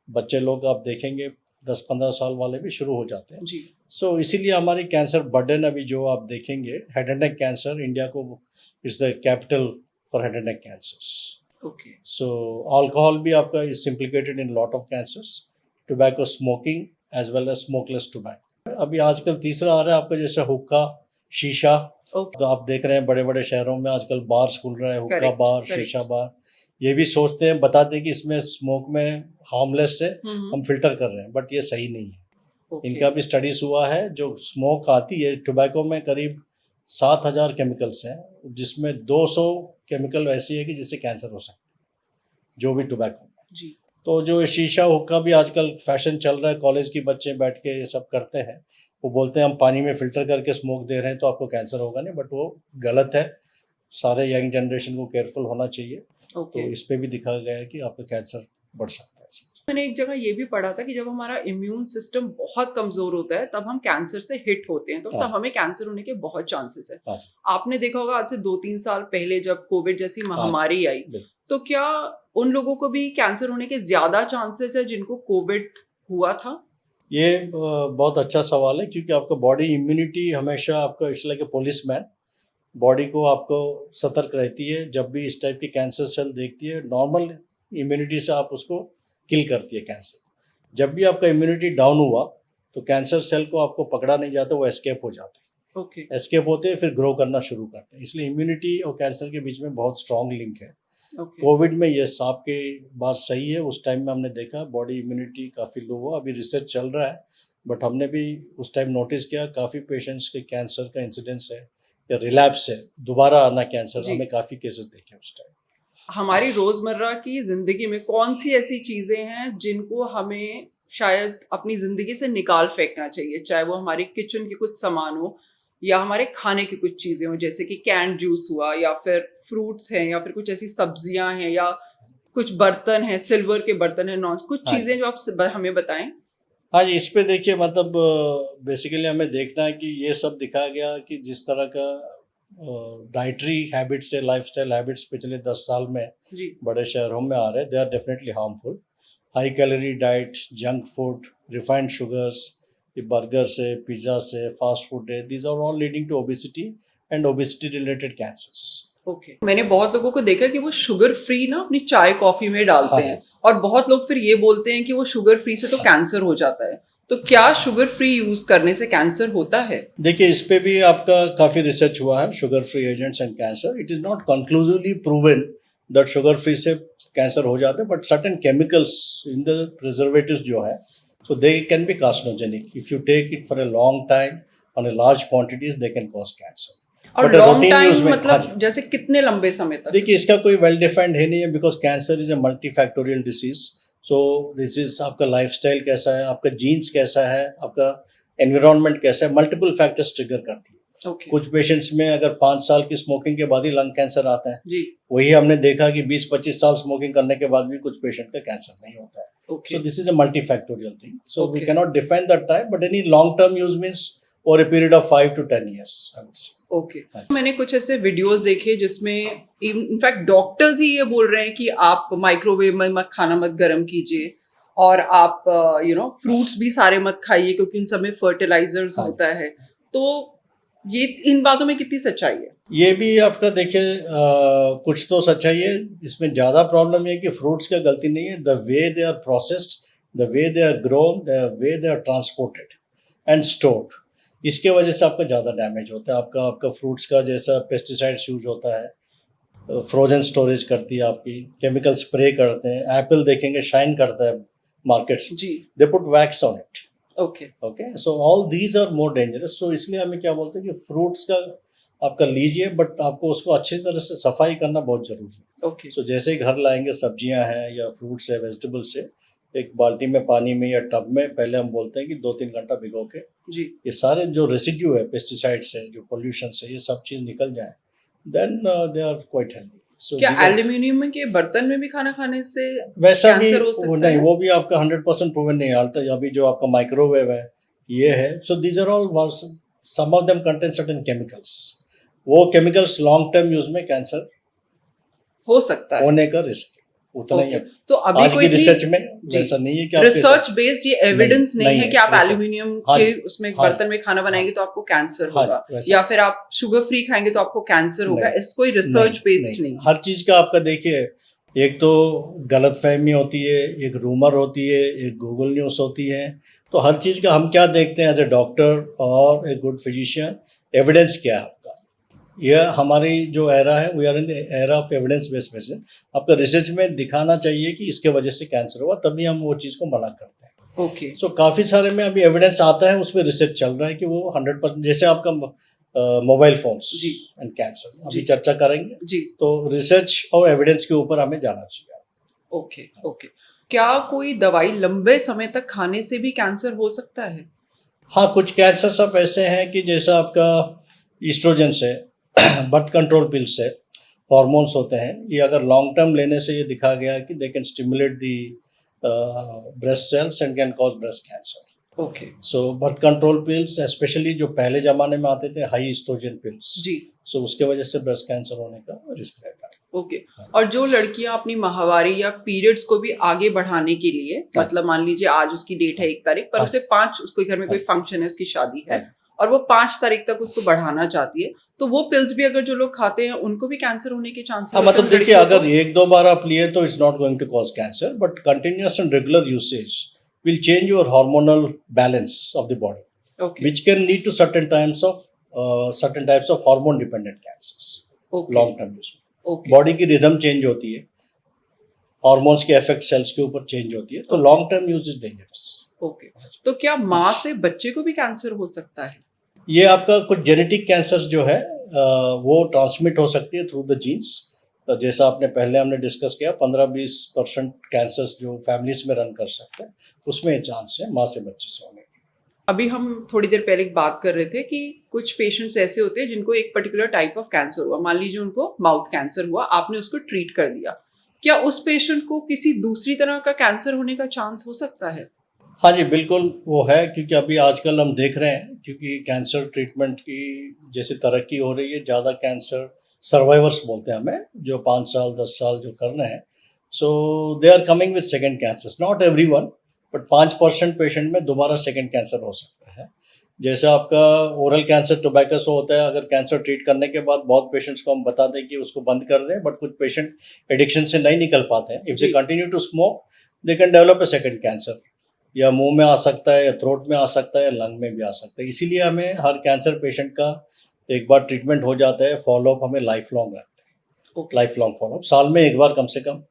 बच्चे लोग आप देखेंगे 10-15 साल वाले भी शुरू हो जाते हैं। जी। सो इसीलिए हमारी कैंसर बर्डन अभी जो आप देखेंगे, head and neck cancer, India को it's the capital for head and neck cancers. Okay so alcohol भी आपका is implicated in lot of cancers, tobacco smoking as well as smokeless tobacco. अभी आजकल तीसरा आ रहा है आपका, जैसे हुक्का, शीशा। ओके, तो आप देख रहे हैं बड़े बड़े शहरों में आजकल बार्स खुल रहे हैं, हुक्का करेक्ट बार, करेक्ट। शीशा बार। ये भी सोचते हैं, बताते हैं कि इसमें स्मोक में हार्मलेस है, हम फिल्टर कर रहे हैं, बट ये सही नहीं है। ओके इनका भी स्टडीज हुआ है, जो स्मोक आती है टोबैको में करीब 7,000 केमिकल्स हैं, जिसमें 200 केमिकल ऐसी है कि जिससे कैंसर हो सकता है, जो भी टोबैको में। जी। तो जो शीशा हुक्का भी आजकल फैशन चल रहा है, कॉलेज के बच्चे बैठ के ये सब करते हैं। वो बोलते हैं हम पानी में फिल्टर करके स्मोक दे रहे हैं तो आपको कैंसर होगा नहीं, बट वो गलत है। सारे यंग जनरेशन को केयरफुल होना चाहिए। ओके तो इस पे भी दिखा गया है कि आपका कैंसर बढ़ सकता है। मैंने एक जगह ये भी पढ़ा था कि जब हमारा इम्यून सिस्टम बहुत कमजोर होता है तब हम कैंसर से हिट होते हैं, तो तब हमें कैंसर होने के बहुत चांसेस है। आपने देखा होगा आज से 2-3 साल पहले जब कोविड जैसी महामारी आई, तो क्या उन लोगों को भी कैंसर होने के ज्यादा चांसेस है जिनको कोविड हुआ था? ये बहुत अच्छा सवाल है, क्योंकि आपका बॉडी इम्यूनिटी हमेशा आपका it's like a policeman. Body को आपको सतर्क रहती है, जब भी इस टाइप की कैंसर सेल देखती है, नॉर्मल इम्यूनिटी से आप उसको किल करती है कैंसर। जब भी आपका इम्यूनिटी डाउन हुआ तो कैंसर सेल को आपको पकड़ा नहीं जाता, वो एस्केप हो जाते हैं। ओके एस्केप होते हैं, फिर ग्रो करना शुरू करते हैं। इसलिए इम्यूनिटी और कैंसर के बीच में बहुत स्ट्रॉन्ग लिंक है। ओके कोविड में ये आपकी बात सही है, उस टाइम में हमने देखा बॉडी इम्यूनिटी काफ़ी लो हुआ। अभी रिसर्च चल रहा है, बट हमने भी उस टाइम नोटिस किया काफ़ी पेशेंट्स के कैंसर का इंसिडेंस है या रिलैप्स है, दोबारा आना कैंसर, जी। हमें काफ़ी केसेस देखे उस टाइम। हमारी रोजमर्रा की जिंदगी में कौन सी ऐसी चीजें हैं जिनको हमें शायद अपनी जिंदगी से निकाल फेंकना चाहिए, चाहे वो हमारी किचन के कुछ सामान हो या हमारे खाने की कुछ चीजें हो, जैसे कि कैंड जूस हुआ या फिर फ्रूट्स हैं या फिर कुछ ऐसी सब्जियां हैं या कुछ बर्तन हैं, सिल्वर के बर्तन हैं, नॉन, कुछ हाँ चीजें जो आप हमें बताएं। हाँ जी, इस पे देखिए, मतलब बेसिकली हमें देखना है कि ये सब दिखाया गया कि जिस तरह का डाइटरी हैबिट्स है, लाइफस्टाइल हैबिट्स पिछले 10 साल में जी बड़े शहरों में आ रहे हैं, they are definitely harmful. High calorie diet, junk food, refined sugars, ये बर्गर से, पिज़्ज़ा से, फास्ट फूड है, these are all leading to obesity and obesity related cancers. Okay मैंने बहुत लोगों को देखा कि वो शुगर फ्री ना अपनी चाय कॉफी में डालते हाँ हैं, और बहुत लोग फिर ये बोलते हैं कि वो शुगर फ्री से तो कैंसर हो जाता है। तो क्या शुगर फ्री यूज करने से कैंसर होता है? देखिए, इस पे भी आपका काफ़ी रिसर्च हुआ है, sugar free agents and cancer. It is not conclusively proven that sugar free से कैंसर हो जाता है, but certain chemicals in the preservatives जो है, so they can be carcinogenic. If you take it for a long time on a large quantities, they can cause cancer. और But a long routine use time में, हाँ मतलब जी, जैसे कितने लंबे समय तक? देखिए इसका कोई वेल डिफाइंड है नहीं है, because cancer is a multifactorial disease. So this is आपका लाइफस्टाइल कैसा है, आपका जीन्स कैसा है, आपका एनवायरनमेंट कैसा है, मल्टीपल फैक्टर्स ट्रिगर करती है। ओके कुछ पेशेंट्स में अगर 5 साल की स्मोकिंग के बाद ही लंग कैंसर आता है, जी वही हमने देखा कि 20-25 साल स्मोकिंग करने के बाद भी कुछ पेशेंट का कैंसर नहीं होता है। Okay So this is a multifactorial thing. So we Okay. cannot define that time, but any long-term use means over a period of 5 to 10 years, I would say. Okay मैंने कुछ ऐसे videos देखे जिसमें in fact doctors ही ये बोल रहे हैं कि आप माइक्रोवेव में मत खाना मत गर्म कीजिए, और आप फ्रूट्स भी सारे मत खाइए क्योंकि उन सब में फर्टिलाइजर्स हाँ। होता है। तो ये इन बातों में कितनी सच्चाई है? ये भी आपका देखिए कुछ तो सच्चाई है, इसमें ज़्यादा प्रॉब्लम ये है कि फ्रूट्स का गलती नहीं है, the way they are processed, the way they are grown, the way they are transported and stored, इसके वजह से आपका ज़्यादा डैमेज होता है। आपका फ्रूट्स का जैसा पेस्टिसाइड्स यूज होता है, फ्रोजन स्टोरेज करती है आपकी, केमिकल स्प्रे करते हैं। एप्पल देखेंगे शाइन करता है मार्केट्स, जी they put wax on it. Okay okay, so all these are more dangerous. So इसलिए हमें क्या बोलते हैं कि फ्रूट्स का आपका लीजिए, बट आपको उसको अच्छी तरह से सफाई करना बहुत जरूरी है। ओके सो जैसे ही घर लाएंगे सब्जियां हैं या फ्रूट्स है, वेजिटेबल्स है, एक बाल्टी में पानी में या टब में पहले हम बोलते हैं कि 2-3 घंटा भिगो के जी ये सारे जो रेसिड्यू है, पेस्टिसाइड्स है, जो पोल्यूशन है, ये सब चीज़ निकल जाए, then they are quite healthy. So क्या एल्यूमिनियम के बर्तन में भी खाना खाने से वैसा भी कैंसर हो वो सकता नहीं, है? वो भी आपका 100% प्रूवन नहीं है। अल्टर अभी जो आपका माइक्रोवेव है ये है, so these are all some of them contain certain chemicals. वो केमिकल्स लॉन्ग टर्म यूज में कैंसर हो सकता है। होने का रिस्क उतना ही है। तो अभी आज कोई की रिसर्च में जी वैसा नहीं है कि आपके रिसर्च बेस्ड ये एविडेंस नहीं, नहीं है है, कि आप research। एल्यूमिनियम हाँ के जी, उसमें हाँ बर्तन में खाना बनाएंगे तो आपको कैंसर हाँ होगा, जी, वैसा या फिर आप शुगर फ्री खाएंगे तो आपको कैंसर होगा, नहीं, इस कोई रिसर्च बेस्ड नहीं। हर चीज का आपका देखिए, एक तो गलत फहमी होती है, एक रूमर होती है, एक गूगल न्यूज़ होती है, तो हर चीज़ का हम क्या देखते हैं एज ए डॉक्टर और ए गुड फिजिशियन, एविडेंस क्या है आपका। यह हमारी जो एरा है, we are in era of evidence based medicine. आपका रिसर्च में दिखाना चाहिए कि इसके वजह से कैंसर हुआ, तभी हम वो चीज़ को मना करते हैं। ओके। सो काफ़ी सारे में अभी एविडेंस आता है, उसमें रिसर्च चल रहा है कि वो 100%, जैसे आपका मोबाइल फोन्स जी। एंड कैंसर अभी जी। चर्चा करेंगे। जी। तो रिसर्च और एविडेंस के ऊपर हमें जाना चाहिए। ओके। ओके। क्या कोई दवाई लंबे समय तक खाने से भी कैंसर हो सकता है? हाँ, कुछ कैंसर सब ऐसे हैं कि जैसा आपका ईस्ट्रोजन से बर्थ कंट्रोल पिल्स से हार्मोन्स होते हैं, ये अगर लॉन्ग टर्म लेने से ये दिखा गया कि they can stimulate the breast cells and can cause breast cancer. Okay. So birth control pills specially जो पहले ज़माने में आते थे, हाई ईस्ट्रोजन पिल्स, जी। सो उसके वजह से ब्रेस्ट कैंसर होने का रिस्क रहता है। ओके। और जो लड़कियां अपनी माहवारी या पीरियड्स को भी आगे बढ़ाने के लिए, हाँ। मतलब मान लीजिए आज उसकी डेट है 1 तारीख, पर हाँ। उसे 5, उसको घर में कोई हाँ। फंक्शन है, उसकी शादी है, हाँ। और वो 5 तारीख तक उसको बढ़ाना चाहती है, तो वो पिल्स भी अगर जो लोग खाते हैं उनको भी कैंसर होने के चांसेस हाँ, होते हैं मतलब देखिए, लड़कियों को? अगर 1-2 बार आप लिए तो it's not going to cause cancer, but continuous and regular usage will change your hormonal balance of the body, okay. which can lead to certain types of hormone dependent cancers okay. long term use में। Okay. Body की rhythm change होती है, hormones के effect sales के ऊपर change होती है, तो Okay. Long term use is dangerous. Okay. तो क्या माँ से बच्चे को भी कैंसर हो सकता है? ये आपका कुछ जेनेटिक कैंसर्स जो है वो ट्रांसमिट हो सकती है थ्रू द जीन्स। तो जैसा हमने डिस्कस किया, 15-20% कैंसर्स जो फैमिलीज में रन कर सकते हैं, उसमें चांस है माँ से बच्चे से होने के। अभी हम थोड़ी देर पहले एक बात कर रहे थे कि कुछ पेशेंट्स ऐसे होते हैं जिनको एक पर्टिकुलर टाइप ऑफ कैंसर हुआ, मान लीजिए उनको माउथ कैंसर हुआ, आपने उसको ट्रीट कर दिया, क्या उस पेशेंट को किसी दूसरी तरह का कैंसर होने का चांस हो सकता है? हाँ जी, बिल्कुल वो है, क्योंकि अभी आजकल हम देख रहे हैं, क्योंकि कैंसर ट्रीटमेंट की जैसे तरक्की हो रही है, ज़्यादा कैंसर सर्वाइवर्स बोलते हैं हमें, जो 5 साल 10 साल जो कर रहे हैं, so they are coming with second cancers, not everyone, but 5% patient में दोबारा सेकंड कैंसर हो सकता है। जैसे आपका ओरल कैंसर टोबैको से होता है, अगर कैंसर ट्रीट करने के बाद बहुत पेशेंट्स को हम बता दें कि उसको बंद कर दें, बट कुछ पेशेंट एडिक्शन से नहीं निकल पाते हैं। इफ दे जी। Continue to smoke, they can develop a second cancer, या मुंह में आ सकता है, या थ्रोट में आ सकता है, या लंग में भी आ सकता है। इसीलिए हमें हर कैंसर पेशेंट का एक बार ट्रीटमेंट हो जाता है, फॉलोअप हमें लाइफ लॉन्ग रखते हैं। ओके। लाइफ लॉन्ग फॉलोअप, साल में एक बार कम से कम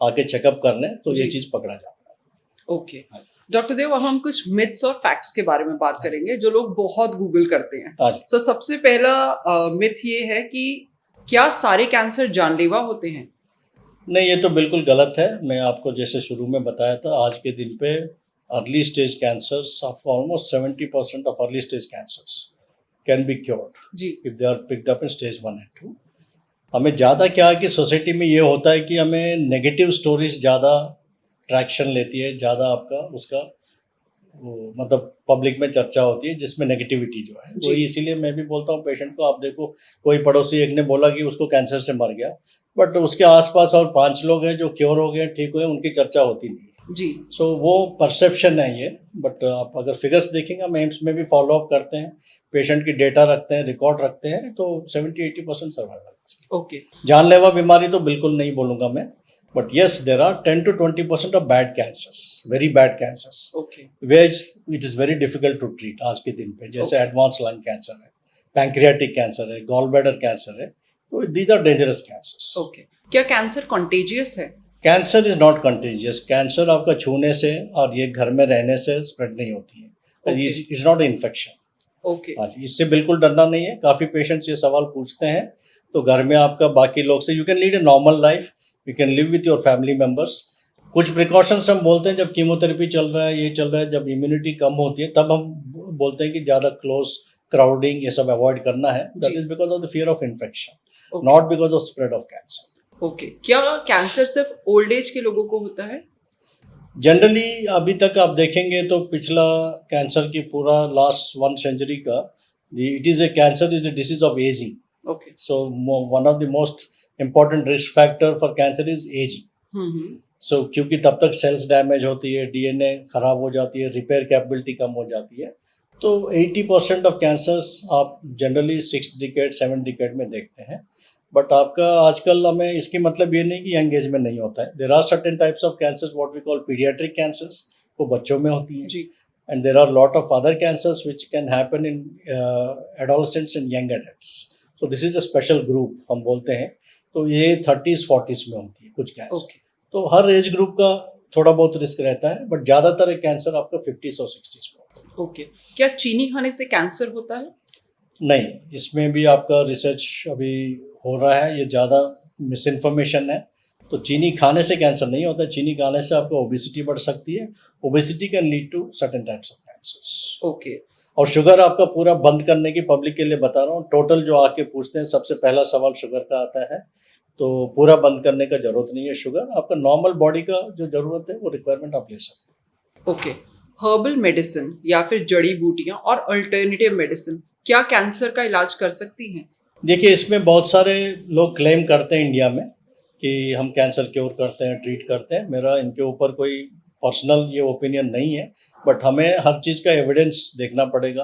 आके चेकअप कर लें तो ये जी। चीज़ पकड़ा जाता है। ओके। डॉक्टर देव, अब हम कुछ मिथ्स और फैक्ट्स के बारे में बात करेंगे जो लोग बहुत गूगल करते हैं। हाँ जी। सो सबसे पहला मिथ ये है कि क्या सारे कैंसर जानलेवा होते हैं? नहीं, ये तो बिल्कुल गलत है। मैं आपको जैसे शुरू में बताया था, आज के दिन पे अर्ली स्टेज कैंसर्स, आपको almost 70% of early stage cancers can be cured जी। If they are picked up in stage 1 and 2। हमें ज़्यादा क्या है कि सोसाइटी में ये होता है कि हमें नेगेटिव स्टोरीज ज़्यादा ट्रैक्शन लेती है, ज़्यादा आपका उसका वो मतलब पब्लिक में चर्चा होती है, जिसमें नेगेटिविटी जो है जी। वो, इसीलिए मैं भी बोलता हूँ पेशेंट को, आप देखो कोई पड़ोसी एक ने बोला कि उसको कैंसर से मर गया, बट उसके आसपास और 5 लोग हैं जो क्योर हो गए, ठीक हुए, उनकी चर्चा होती नहीं है। जी। सो वो परसेप्शन है ये, बट आप अगर फिगर्स देखेंगे, हम एम्स में भी फॉलोअप करते हैं, पेशेंट की डेटा रखते हैं, रिकॉर्ड रखते हैं, तो 70-80% सर्वाइवल। ओके। जानलेवा बीमारी तो बिल्कुल नहीं बोलूँगा मैं, but yes there are 10-20% of bad cancers, very bad cancers, okay. Which it is very difficult to treat आज के दिन पे, जैसे Okay. एडवांस लंग कैंसर है, पैंक्रियाटिक कैंसर है, गॉल ब्लैडर कैंसर है, तो these are dangerous cancers. Okay. क्या कैंसर कॉन्टेजियस है? Cancer is not contagious. Cancer आपका छूने से और ये घर में रहने से स्प्रेड नहीं होती है, Okay. It's not infection. Okay. हाँ जी, इससे बिल्कुल डरना नहीं है। काफ़ी पेशेंट्स ये सवाल पूछते हैं, तो घर में आपका बाकी लोग से you can lead a normal life, you can live with your family members. कुछ प्रिकॉशंस हम बोलते हैं जब कीमोथेरेपी चल रहा है, ये चल रहा है, जब इम्यूनिटी कम होती है, तब हम बोलते हैं कि ज़्यादा क्लोज क्राउडिंग ये सब अवॉइड करना है। दैट जी। Is because of the fear of infection, okay. Not because of spread of cancer. Okay. क्या कैंसर सिर्फ ओल्ड एज के लोगों को होता है? जनरली अभी तक आप देखेंगे तो पिछला कैंसर की पूरा लास्ट 1 सेंचुरी का, it is A cancer is a disease of ageing. Okay. So one of the most important risk factor for cancer is aging. So क्योंकि तब तक सेल्स डैमेज होती है, डीएनए खराब हो जाती है, रिपेयर कैपेबिलिटी कम हो जाती है, तो 80% ऑफ कैंसर्स आप generally 6th decade 7th decade में देखते हैं। बट आपका आजकल हमें इसकी मतलब ये नहीं कि यंग एज में नहीं होता है। There are certain types of cancers what we call paediatric cancers, वो बच्चों में होती हैं, जी। and there are a lot of other cancers which can happen in adolescents and young adults. So this is a special group हम बोलते हैं. तो ये 30s 40s में होती है कुछ कैंसर. ओके तो हर एज ग्रुप का थोड़ा बहुत रिस्क रहता है, बट ज़्यादातर कैंसर आपका 50s और 60s में होता है. ओके. क्या चीनी खाने से कैंसर होता है? नहीं, इसमें भी आपका रिसर्च अभी हो रहा है. ये ज़्यादा मिस इन्फॉर्मेशन है. तो चीनी खाने से कैंसर नहीं होता. चीनी खाने से आपको ओबेसिटी बढ़ सकती है. Obesity can lead to certain types of cancers. Okay और शुगर आपका पूरा बंद करने की, पब्लिक के लिए बता रहा हूँ, टोटल जो आके पूछते हैं सबसे पहला सवाल शुगर का आता है. तो पूरा बंद करने का जरूरत नहीं है. शुगर आपका नॉर्मल बॉडी का जो जरूरत है वो रिक्वायरमेंट आप ले सकते हैं. ओके. हर्बल मेडिसिन या फिर जड़ी बूटियां और अल्टरनेटिव मेडिसिन क्या कैंसर का इलाज कर सकती हैं? देखिए, इसमें बहुत सारे लोग क्लेम करते हैं इंडिया में कि हम कैंसर क्योर करते हैं, ट्रीट करते हैं. मेरा इनके ऊपर कोई पर्सनल ये ओपिनियन नहीं है, बट हमें हर चीज़ का एविडेंस देखना पड़ेगा,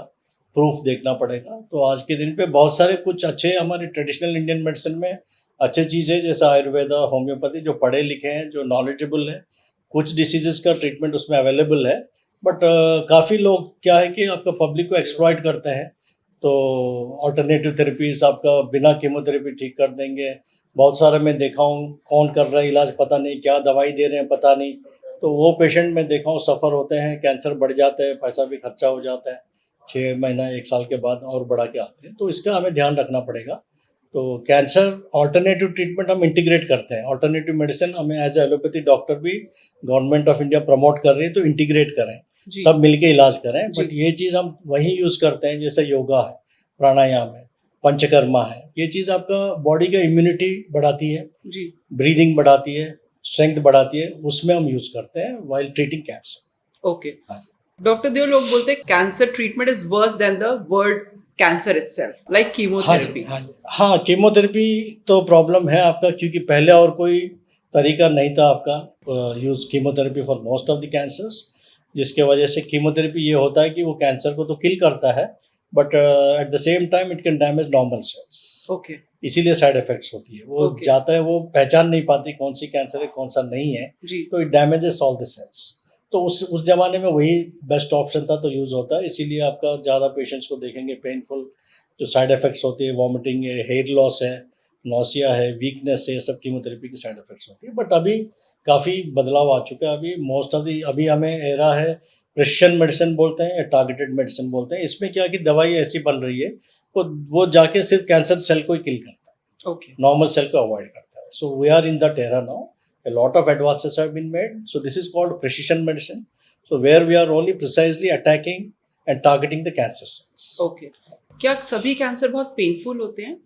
प्रूफ देखना पड़ेगा. तो आज के दिन पे बहुत सारे कुछ अच्छे हमारी ट्रेडिशनल इंडियन मेडिसिन में अच्छे चीज़ है, जैसे आयुर्वेदा, होम्योपैथी, जो पढ़े लिखे हैं, जो नॉलेजेबल है. कुछ डिसीजेस का ट्रीटमेंट उसमें अवेलेबल है, बट काफ़ी लोग क्या है कि आपका पब्लिक को एक्सप्लॉइट करते हैं. तो ऑल्टरनेटिव थेरेपीज आपका बिना कीमोथेरेपी ठीक कर देंगे. बहुत सारे मैं देखा हूँ, कौन कर रहा है इलाज पता नहीं, क्या दवाई दे रहे हैं पता नहीं. तो वो पेशेंट मैं देखा हूँ सफ़र होते हैं, कैंसर बढ़ जाता है, पैसा भी खर्चा हो जाता है. 6 महीना 1 साल के बाद और बढ़ा के आते हैं. तो इसका हमें ध्यान रखना पड़ेगा. तो कैंसर ऑल्टरनेटिव ट्रीटमेंट हम इंटीग्रेट करते हैं. ऑल्टरनेटिव मेडिसिन हमें एज एलोपैथी डॉक्टर भी गवर्नमेंट ऑफ इंडिया प्रमोट कर रही है, तो इंटीग्रेट करें, जी. सब मिलके इलाज करें. जी. बट ये चीज़ हम वही यूज़ करते हैं जैसे योगा है, प्राणायाम है, पंचकर्मा है. ये चीज़ आपका बॉडी का इम्यूनिटी बढ़ाती है, जी. ब्रीदिंग बढ़ाती है, स्ट्रेंथ बढ़ाती है. उसमें हम यूज़ करते हैं वाइल ट्रीटिंग कैंसर. ओके. हाँ जी. डॉक्टर देव, लोग बोलते हैं cancer treatment is worse than the word cancer itself, like chemotherapy. हाँ, कीमोथेरेपी तो प्रॉब्लम है आपका, क्योंकि पहले और कोई तरीका नहीं था आपका use chemotherapy for most of the cancers. जिसके वजह से कीमोथेरेपी ये होता है कि वो कैंसर को तो किल करता है, but at the same time it can damage normal sales. Okay. इसीलिए साइड इफेक्ट्स होती है. वो Okay. जाता है, वो पहचान नहीं पाती कौन सी कैंसर है कौन सा नहीं है. जी. तो it damages all the cells. तो उस जमाने में वही बेस्ट ऑप्शन था, तो यूज़ होता है. इसीलिए आपका ज़्यादा पेशेंट्स को देखेंगे पेनफुल जो साइड इफेक्ट्स होती है, वॉमिटिंग है, हेयर लॉस है, नौसिया है, वीकनेस है, ये सब कीमोथेरेपी की साइड इफेक्ट्स होती है. बट अभी काफ़ी बदलाव आ चुका है. अभी मोस्ट ऑफ दी अभी हमें एरा है प्रिसिशन मेडिसिन बोलते हैं या टारगेटेड मेडिसिन बोलते हैं. इसमें क्या कि दवाई ऐसी बन रही है वो जाके सिर्फ कैंसर सेल को ही किल करता है, ओके. नॉर्मल सेल को अवॉइड करता है. So we are in that era now. A lot of advances have been made. So this is called precision medicine. So where we are only precisely attacking and targeting the cancer cells. Okay. क्या सभी cancer बहुत painful होते हैं?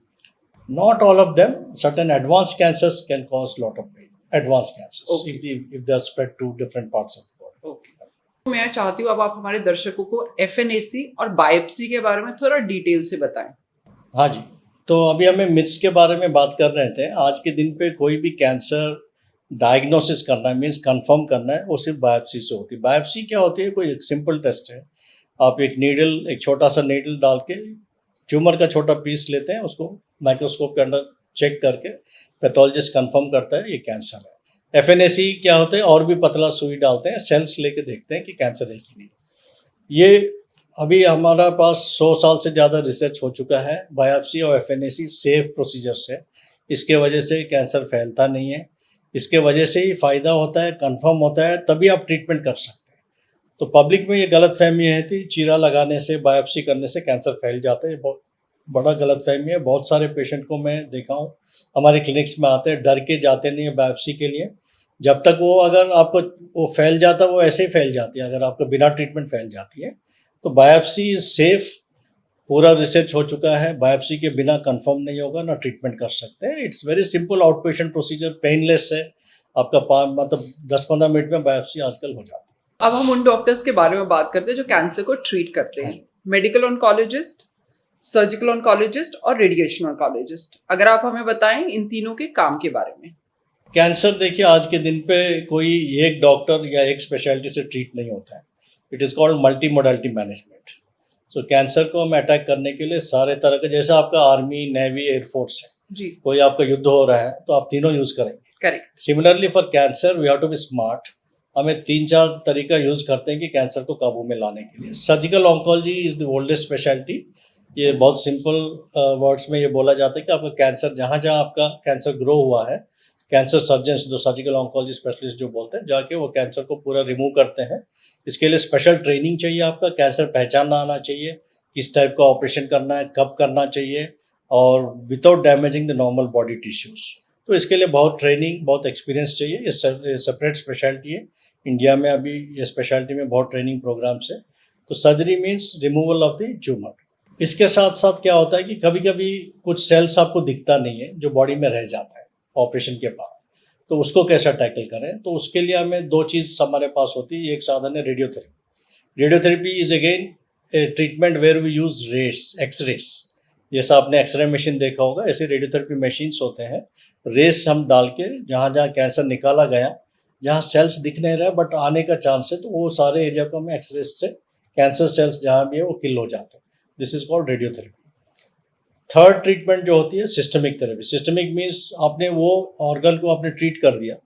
Not all of them. Certain advanced cancers can cause lot of pain. Advanced cancers, Okay. if they are spread to different parts of the body. Okay. मैं चाहती हूँ अब आप हमारे दर्शकों को FNAC और बायोप्सी के बारे में थोड़ा डिटेल से बताएं. हाँ जी. तो अभी हमें मिथ्स के बारे में बात कर रहे थे. आज के दिन पे कोई भी कैंसर डायग्नोसिस करना है, मीन्स कंफर्म करना है, वो सिर्फ बायोप्सी से होती है. बायोप्सी क्या होती है? कोई एक सिंपल टेस्ट है. आप एक छोटा सा नीडल डाल के ट्यूमर का छोटा पीस लेते हैं, उसको माइक्रोस्कोप के अंदर चेक करके पैथोलॉजिस्ट कंफर्म करता है ये कैंसर है. FNAC क्या होता है? और भी पतला सुई डालते हैं, सेल्स लेके देखते हैं कि कैंसर है कि नहीं. ये अभी हमारा पास 100 साल से ज़्यादा रिसर्च हो चुका है. बायोप्सी और FNAC सेफ प्रोसीजर्स है. इसके वजह से कैंसर फैलता नहीं है. इसके वजह से ही फ़ायदा होता है, कंफर्म होता है, तभी आप ट्रीटमेंट कर सकते हैं. तो पब्लिक में ये गलतफहमी है कि चीरा लगाने से, बायोप्सी करने से कैंसर फैल जाता है. ये बहुत बड़ा गलतफहमी है. बहुत सारे पेशेंट को मैं देखा हूँ हमारे क्लिनिक्स में आते हैं, डर के जाते नहीं है बायोप्सी के लिए. जब तक वो अगर आपको वो फैल जाता है, वो ऐसे ही फैल जाती है. अगर आपको बिना ट्रीटमेंट फैल जाती है तो बायोप्सी इज़ सेफ. पूरा रिसर्च हो चुका है. बायोप्सी के बिना कंफर्म नहीं होगा, ना ट्रीटमेंट कर सकते हैं. It's very simple out patient procedure, painless है. आपका मतलब 10-15 मिनट में बायोप्सी आजकल हो जाती है. अब हम उन डॉक्टर्स के बारे में बात करते हैं जो कैंसर को ट्रीट करते हैं. मेडिकल ऑन्कोलॉजिस्ट, सर्जिकल ऑन्कोलॉजिस्ट और रेडिएशन ऑन्कोलॉजिस्ट. अगर आप हमें बताएं इन तीनों के काम के बारे में. कैंसर देखिए, आज के दिन पे कोई एक डॉक्टर या एक स्पेशलिटी से ट्रीट नहीं होता है. It is called multi modality management. So cancer को हम अटैक करने के लिए सारे तरह के, जैसे आपका आर्मी, नेवी, एयरफोर्स है जी. कोई आपका युद्ध हो रहा है तो आप तीनों यूज़ करेंगे. Correct. Similarly for cancer we have to be smart. हमें 3-4 तरीका यूज़ करते हैं कि कैंसर को काबू में लाने के लिए। Surgical oncology is the oldest speciality. ये बहुत सिंपल वर्ड्स में ये बोला जाता है कि आपका कैंसर जहाँ-जहाँ आपका कैंसर ग्रो हुआ है, कैंसर सर्जन्स जो सर्जिकल ऑन्कोलॉजी स्पेशलिस्ट जो बोलते हैं, जाके वो कैंसर को पूरा रिमूव करते हैं। इसके लिए स्पेशल ट्रेनिंग चाहिए आपका, कैंसर पहचानना आना चाहिए, किस टाइप का ऑपरेशन करना है, कब करना चाहिए और without damaging the normal body tissues. तो इसके लिए बहुत ट्रेनिंग, बहुत एक्सपीरियंस चाहिए। ये सेपरेट स्पेशलिटी है। इंडिया में अभी ये स्पेशलिटी में बहुत ट्रेनिंग प्रोग्राम्स है। तो surgery means removal of the tumour. इसके साथ साथ क्या होता है कि कभी कभी कुछ सेल्स आपको दिखता नहीं है जो बॉडी में रह जाता है ऑपरेशन के बाद, तो उसको कैसा टैकल करें। तो उसके लिए हमें 2 चीज़ हमारे पास होती है। एक साधन है radiotherapy. Radiotherapy is again a treatment where we use rays, x-rays. जैसा आपने एक्सरे मशीन देखा होगा, ऐसे रेडियोथेरेपी मशीन्स होते हैं। रेस हम डाल के जहाँ जहाँ कैंसर निकाला गया, जहाँ सेल्स दिख नहीं रहा बट आने का चांस है, तो वो सारे एरिया को हमें एक्सरेस से कैंसर सेल्स जहाँ भी है वो किल हो जाते हैं। This is called radiotherapy. Third treatment जो होती है सिस्टमिक थेरेपी। सिस्टमिक मीन्स आपने वो ऑर्गन को आपने ट्रीट कर दिया,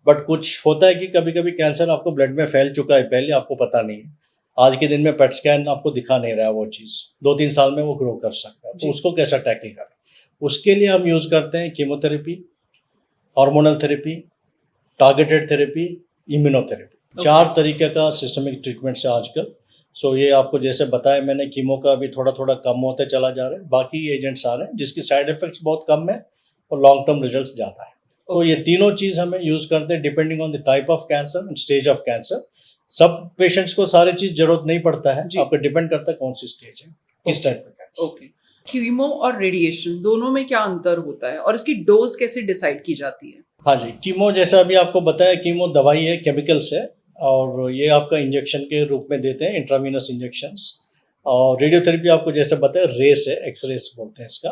बट कुछ होता है कि कभी कभी कैंसर आपको ब्लड में फैल चुका है पहले, आपको पता नहीं है। आज के दिन में पेट स्कैन आपको दिखा नहीं रहा है वो चीज़, 2-3 साल में वो ग्रो कर सकता है। तो उसको कैसा टैकल करें, उसके लिए हम यूज़ करते हैं chemotherapy, hormonal therapy, targeted therapy, immunotherapy. 4 तरीके का सिस्टमिक ट्रीटमेंट है आजकल। सो ये आपको जैसे बताया मैंने, कीमो का भी थोड़ा थोड़ा कम होते चला जा रहा है, बाकी एजेंट्स आ रहे हैं जिसकी साइड इफेक्ट्स बहुत कम है और लॉन्ग टर्म रिजल्ट्स ज़्यादा है। तो ये तीनों चीज़ हमें यूज़ करते हैं depending on the type of cancer and stage of cancer. सब पेशेंट्स को सारी चीज़ जरूरत नहीं पड़ता है, आपको डिपेंड करता है कौन सी स्टेज है, किस टाइप का कैंसर। ओके, कीमो और रेडिएशन दोनों में क्या अंतर होता है और इसकी डोज कैसे डिसाइड की जाती है? हाँ जी, कीमो जैसा अभी आपको बताया, कीमो दवाई है, केमिकल्स है, और ये आपका इंजेक्शन के रूप में देते हैं, इंट्रावीनस इंजेक्शंस। और रेडियोथेरेपी आपको जैसे बताया रेस है, एक्सरेस बोलते हैं इसका,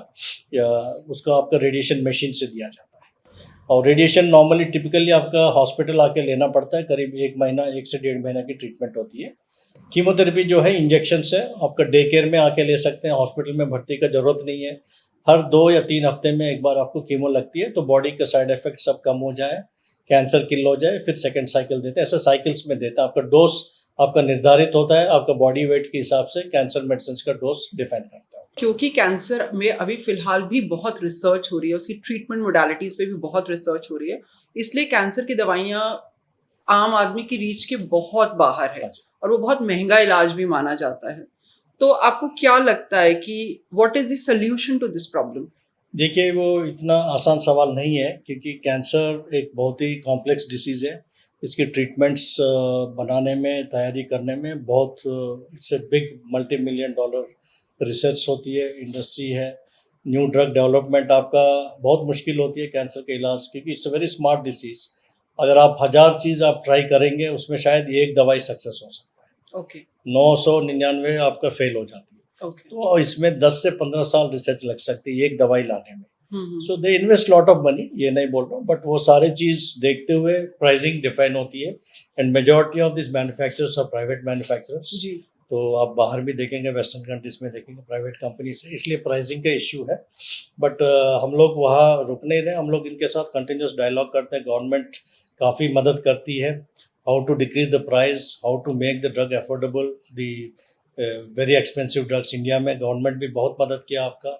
या उसका आपका रेडिएशन मशीन से दिया जाता है। और रेडिएशन नॉर्मली टिपिकली आपका हॉस्पिटल आके लेना पड़ता है, करीब 1 महीना, 1 से 1.5 महीना की ट्रीटमेंट होती है। कीमोथेरेपी जो है इंजेक्शन से आपका डे केयर में आके ले सकते हैं, हॉस्पिटल में भर्ती का ज़रूरत नहीं है। हर 2 या 3 हफ्ते में एक बार आपको कीमो लगती है, तो बॉडी का साइड इफेक्ट सब कम हो जाए, कैंसर किल हो जाए, फिर सेकंड साइकिल देते हैं। ऐसे साइकिल्स में देता है। आपका डोज आपका निर्धारित होता है, आपका बॉडी वेट के हिसाब से कैंसर मेडिसिन का डोज डिफाइन करता है। क्योंकि कैंसर में अभी फिलहाल भी बहुत रिसर्च हो रही है, उसकी ट्रीटमेंट मोडालिटीज पे भी बहुत रिसर्च हो रही है, इसलिए कैंसर की दवाइयाँ आम आदमी की रीच के बहुत बाहर है और वो बहुत महंगा इलाज भी माना जाता है। तो आपको क्या लगता है कि what is the solution to this problem? देखिए, वो इतना आसान सवाल नहीं है, क्योंकि कैंसर एक बहुत ही कॉम्प्लेक्स डिसीज़ है। इसकी ट्रीटमेंट्स बनाने में, तैयारी करने में बहुत it's a big multi million dollar research होती है, इंडस्ट्री है। न्यू ड्रग डेवलपमेंट आपका बहुत मुश्किल होती है कैंसर के इलाज, क्योंकि it's a very smart disease. अगर आप 1000 चीज़ आप ट्राई करेंगे, उसमें शायद एक दवाई सक्सेस हो सकता है। ओके, 999 आपका फेल हो जाती है। ओके, तो इसमें 10 से 15 साल रिसर्च लग सकती है एक दवाई लाने में। Hmm, so they invest lot of money, ये नहीं बोल रहा हूँ, बट वो सारे चीज़ देखते हुए प्राइसिंग डिफाइन होती है। And majority of this manufacturers are private manufacturers. जी, तो आप बाहर भी देखेंगे, वेस्टर्न कंट्रीज में देखेंगे प्राइवेट कंपनी से, इसलिए प्राइसिंग का इश्यू है। बट हम लोग वहाँ रुक नहीं रहे, हम लोग इनके साथ कंटिन्यूस डायलॉग करते हैं। गवर्नमेंट काफ़ी मदद करती है, how to decrease the price, how to make the drug affordable, the very expensive drugs. India में गवर्नमेंट भी बहुत मदद किया आपका,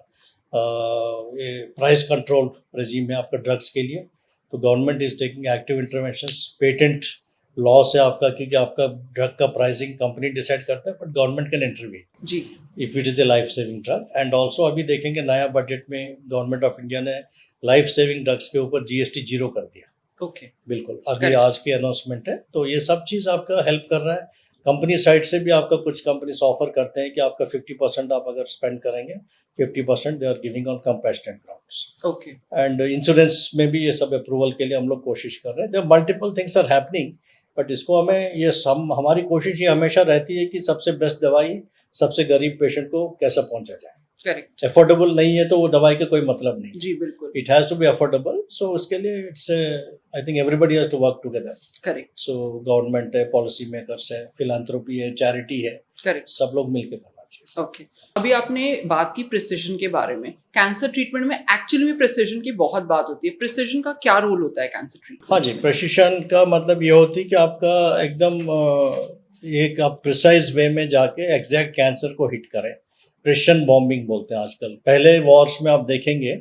ये प्राइस कंट्रोल रेजीम है आपका ड्रग्स के लिए। तो government is taking active interventions. Patent law से आपका, क्योंकि आपका ड्रग का प्राइसिंग कंपनी डिसाइड करता है, बट गवर्नमेंट कैन इंटरवीन जी, if it is a life saving drug. And also अभी देखेंगे नया बजट में गवर्नमेंट ऑफ इंडिया ने लाइफ सेविंग ड्रग्स के ऊपर GST 0 कर दिया। ओके, बिल्कुल, अभी आज की अनाउंसमेंट है। तो ये सब चीज़ आपका हेल्प कर रहा है। कंपनी साइड से भी आपका कुछ कंपनीज ऑफर करते हैं कि आपका 50% आप अगर स्पेंड करेंगे, 50% they are giving on compassionate grounds. Okay, and insurance में भी ये सब अप्रूवल के लिए हम लोग कोशिश कर रहे हैं। There multiple things are happening, but इसको हमें ये हमारी कोशिश ये हमेशा रहती है कि सबसे बेस्ट दवाई सबसे गरीब पेशेंट को कैसे पहुंचा जाए। करेक्ट, अफोर्डेबल नहीं है तो वो दवाई का कोई मतलब नहीं। जी बिल्कुल, it has to be affordable. So उसके लिए it's I think everybody has to work together. Correct, so government है, पॉलिसी मेकर्स है, फिलांथ्रोपी है, चैरिटी है, करेक्ट। सब लोग मिलकर करना चाहिए। चाहिए। ओके, अभी आपने बात की प्रिसिजन के बारे में। कैंसर ट्रीटमेंट में एक्चुअली में प्रिसिजन की बहुत बात होती है। प्रिसिजन का क्या रोल होता है कैंसर ट्रीटमेंट? हाँ जी, प्रिसिशन का मतलब ये होती है कि आपका एकदम एक आप प्रिसाइज वे में जाके एग्जैक्ट कैंसर को हिट करें। प्रिसिशन बॉम्बिंग बोलते हैं आजकल। पहले वॉर्स में आप देखेंगे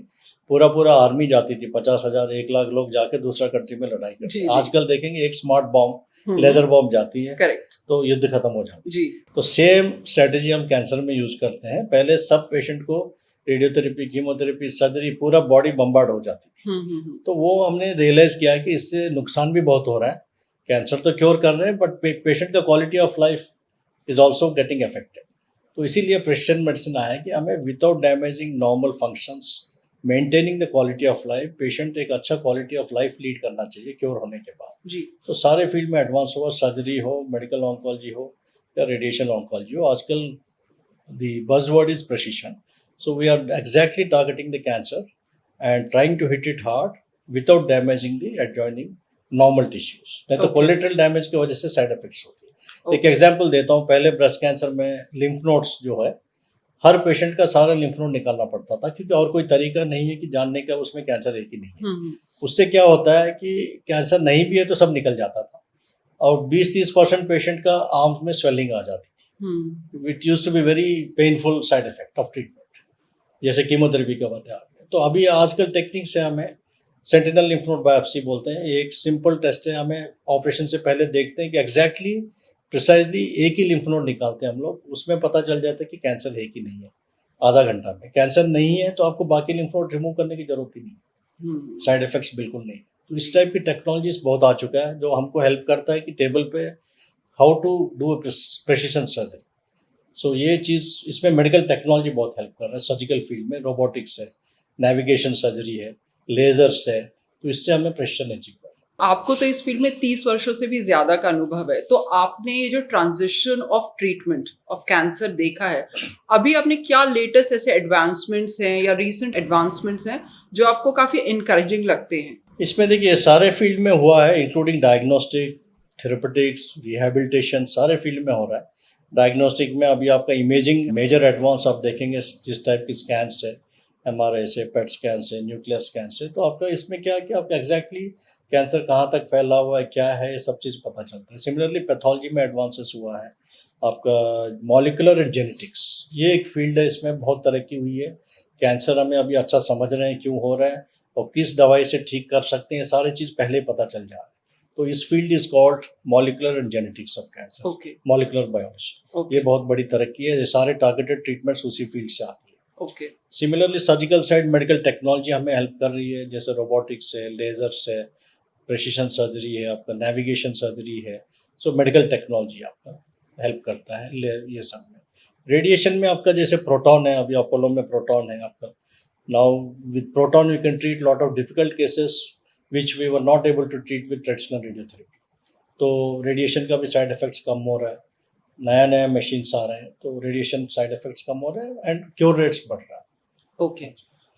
पूरा पूरा आर्मी जाती थी, 50,000 1 लाख लोग जाके दूसरा कंट्री में लड़ाई करते जी, हैं। जी। आजकल देखेंगे एक स्मार्ट बॉम्ब, लेदर बॉम्ब जाती है, करेक्ट। तो युद्ध खत्म हो जाता है। जी। तो सेम स्ट्रेटेजी हम कैंसर में यूज करते हैं। पहले सब पेशेंट को रेडियोथेरेपी, कीमोथेरेपी, सर्जरी, पूरा बॉडी बम्बार्ड हो जाती है। तो वो हमने रियलाइज किया कि इससे नुकसान भी बहुत हो रहा है। कैंसर तो क्योर कर रहे हैं, बट पेशेंट का quality of life is also getting affected. तो इसीलिए प्रिसिजन मेडिसिन आया कि हमें without damaging normal functions, maintaining the quality of life, patient एक अच्छा क्वालिटी ऑफ लाइफ लीड करना चाहिए क्योर होने के बाद। जी। तो सारे फील्ड में एडवांस हुआ, सर्जरी हो, मेडिकल ऑन्कोलॉजी हो या रेडिएशन ऑन्कोलॉजी हो। आजकल the buzzword is precision. So we are exactly targeting the cancer and trying to hit it hard without damaging the adjoining normal tissues. नहीं तो Okay. कोलेटरल डैमेज की वजह से साइड इफेक्ट्स होती है। एक Okay. एग्जांपल देता हूँ। पहले ब्रेस्ट कैंसर में लिम्फ नोड्स जो है, हर पेशेंट का सारा लिम्फ नोड निकालना पड़ता था, क्योंकि और कोई तरीका नहीं है कि जानने का उसमें कैंसर है कि नहीं है। उससे क्या होता है कि कैंसर नहीं भी है तो सब निकल जाता था, और 20-30% पेशेंट का आर्म्स में स्वेलिंग आ जाती थी। It used to be very painful side effect of treatment, जैसे कीमोथेरेपी का बताया आपने। तो अभी आजकल टेक्निक से हमें सेंटिनल लिम्फ नोड बायोप्सी बोलते हैं, एक सिंपल टेस्ट है। हमें ऑपरेशन से पहले देखते हैं कि एग्जैक्टली प्रिसाइजली एक ही लिम्फ नोड निकालते हैं हम लोग, उसमें पता चल जाता है कि कैंसर है कि नहीं है आधा घंटा में। कैंसर नहीं है तो आपको बाकी लिम्फ नोड रिमूव करने की जरूरत ही नहीं, साइड इफेक्ट्स बिल्कुल नहीं। तो इस टाइप की टेक्नोलॉजीज बहुत आ चुका है जो हमको हेल्प करता है कि टेबल पे how to do precision surgery. So ये चीज़, इसमें मेडिकल टेक्नोलॉजी बहुत हेल्प कर रहा है। सर्जिकल फील्ड में रोबोटिक्स है, नेविगेशन सर्जरी है, लेजर्स है, तो इससे हमें प्रिसिशन अचीव कर रहा है। आपको तो इस फील्ड में 30 वर्षों से भी ज्यादा का अनुभव है, तो आपने ये जो transition of treatment of cancer देखा है, अभी आपने क्या लेटेस्ट ऐसे एडवांसमेंट्स हैं या रीसेंट एडवांसमेंट्स हैं जो आपको काफी इनकरेजिंग लगते हैं? इसमें देखिए सारे फील्ड में हुआ है, इंक्लूडिंग डायग्नोस्टिक, थेरेपेटिक्स, रिहेबिलिटेशन, सारे फील्ड में हो रहा है। डायग्नोस्टिक में अभी आपका इमेजिंग मेजर एडवांस आप देखेंगे, जिस टाइप की स्कैन्स है, MRI से, पेट स्कैन से, न्यूक्लियर स्कैन से, तो आपका इसमें क्या है कि आपका एग्जैक्टली कैंसर कहाँ तक फैला हुआ है, क्या है, ये सब चीज़ पता चलता है। सिमिलरली पैथोलॉजी में एडवांसेस हुआ है। आपका मॉलिकुलर एंड जेनेटिक्स, ये एक फील्ड है, इसमें बहुत तरक्की हुई है। कैंसर हमें अभी अच्छा समझ रहे हैं क्यों हो रहा है और किस दवाई से ठीक कर सकते हैं, सारी चीज़ पहले पता चल जा रहा है। तो इस field is called molecular and genetics of cancer, okay. Molecular biology. ये बहुत बड़ी तरक्की है। ये सारे टारगेटेड ट्रीटमेंट्स उसी फील्ड से आती है। Okay. Similarly surgical side medical technology हमें हेल्प कर रही है, जैसे रोबोटिक्स है, लेजर्स है, प्रिसिशन सर्जरी है, आपका नेविगेशन सर्जरी है। सो मेडिकल टेक्नोलॉजी आपका हेल्प करता है ये सब में। रेडिएशन में आपका जैसे प्रोटॉन है, अभी अपोलो में प्रोटॉन है आपका। Now with proton we can treat lot of difficult cases which we were not able to treat with traditional radiotherapy. तो रेडिएशन का भी साइड इफेक्ट्स कम हो रहा है, नया नया मशीन्स आ रहे हैं, तो रेडिएशन साइड इफेक्ट्स कम हो रहे हैं एंड क्योर रेट्स बढ़ रहा है। ओके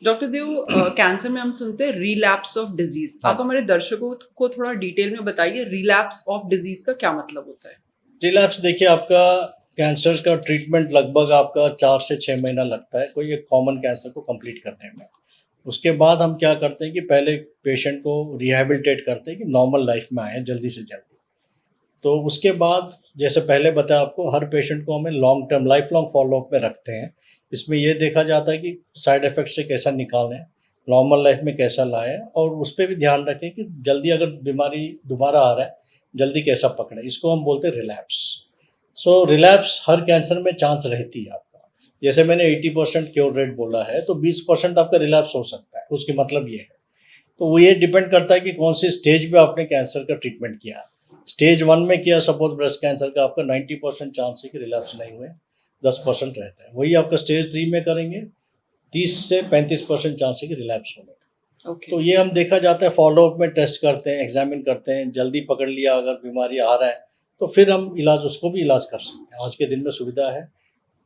डॉक्टर देव, कैंसर में हम सुनते हैं रिलैप्स ऑफ डिजीज। आप हमारे दर्शकों को थोड़ा डिटेल में बताइए, रिलैप्स ऑफ डिजीज का क्या मतलब होता है? रिलैप्स देखिए, आपका कैंसर का ट्रीटमेंट लगभग आपका 4 से 6 महीना लगता है कोई एक कॉमन कैंसर को कंप्लीट करने में। उसके बाद हम क्या करते हैं कि पहले पेशेंट को रिहेबिलिटेट करते हैं कि नॉर्मल लाइफ में आए जल्दी से जल्दी। तो उसके बाद जैसे पहले बताया आपको, हर पेशेंट को हमें long term life long follow up में रखते हैं। इसमें यह देखा जाता है कि साइड इफेक्ट से कैसा निकालें, नॉर्मल लाइफ में कैसा लाएं, और उस पर भी ध्यान रखें कि जल्दी अगर बीमारी दोबारा आ रहा है जल्दी कैसा पकड़ें। इसको हम बोलते हैं रिलैप्स। सो रिलैप्स हर कैंसर में चांस रहती है। जैसे मैंने 80% क्योर रेट बोला है, तो 20% आपका रिलैप्स हो सकता है, उसकी मतलब ये है। तो वो ये डिपेंड करता है कि कौन सी स्टेज पे आपने कैंसर का ट्रीटमेंट किया। स्टेज 1 में किया सपोज ब्रेस्ट कैंसर का, आपका 90% चांस है कि रिलैप्स नहीं हुए, 10% रहता है। वही आपका स्टेज 3 में करेंगे, 30 से 35% चांस है कि रिलैप्स होने का। तो ये हम देखा जाता है, फॉलोअप में टेस्ट करते हैं, एग्जामिन करते हैं, जल्दी पकड़ लिया अगर बीमारी आ रहा है तो फिर हम इलाज, उसको भी इलाज कर सकते हैं। आज के दिन में सुविधा है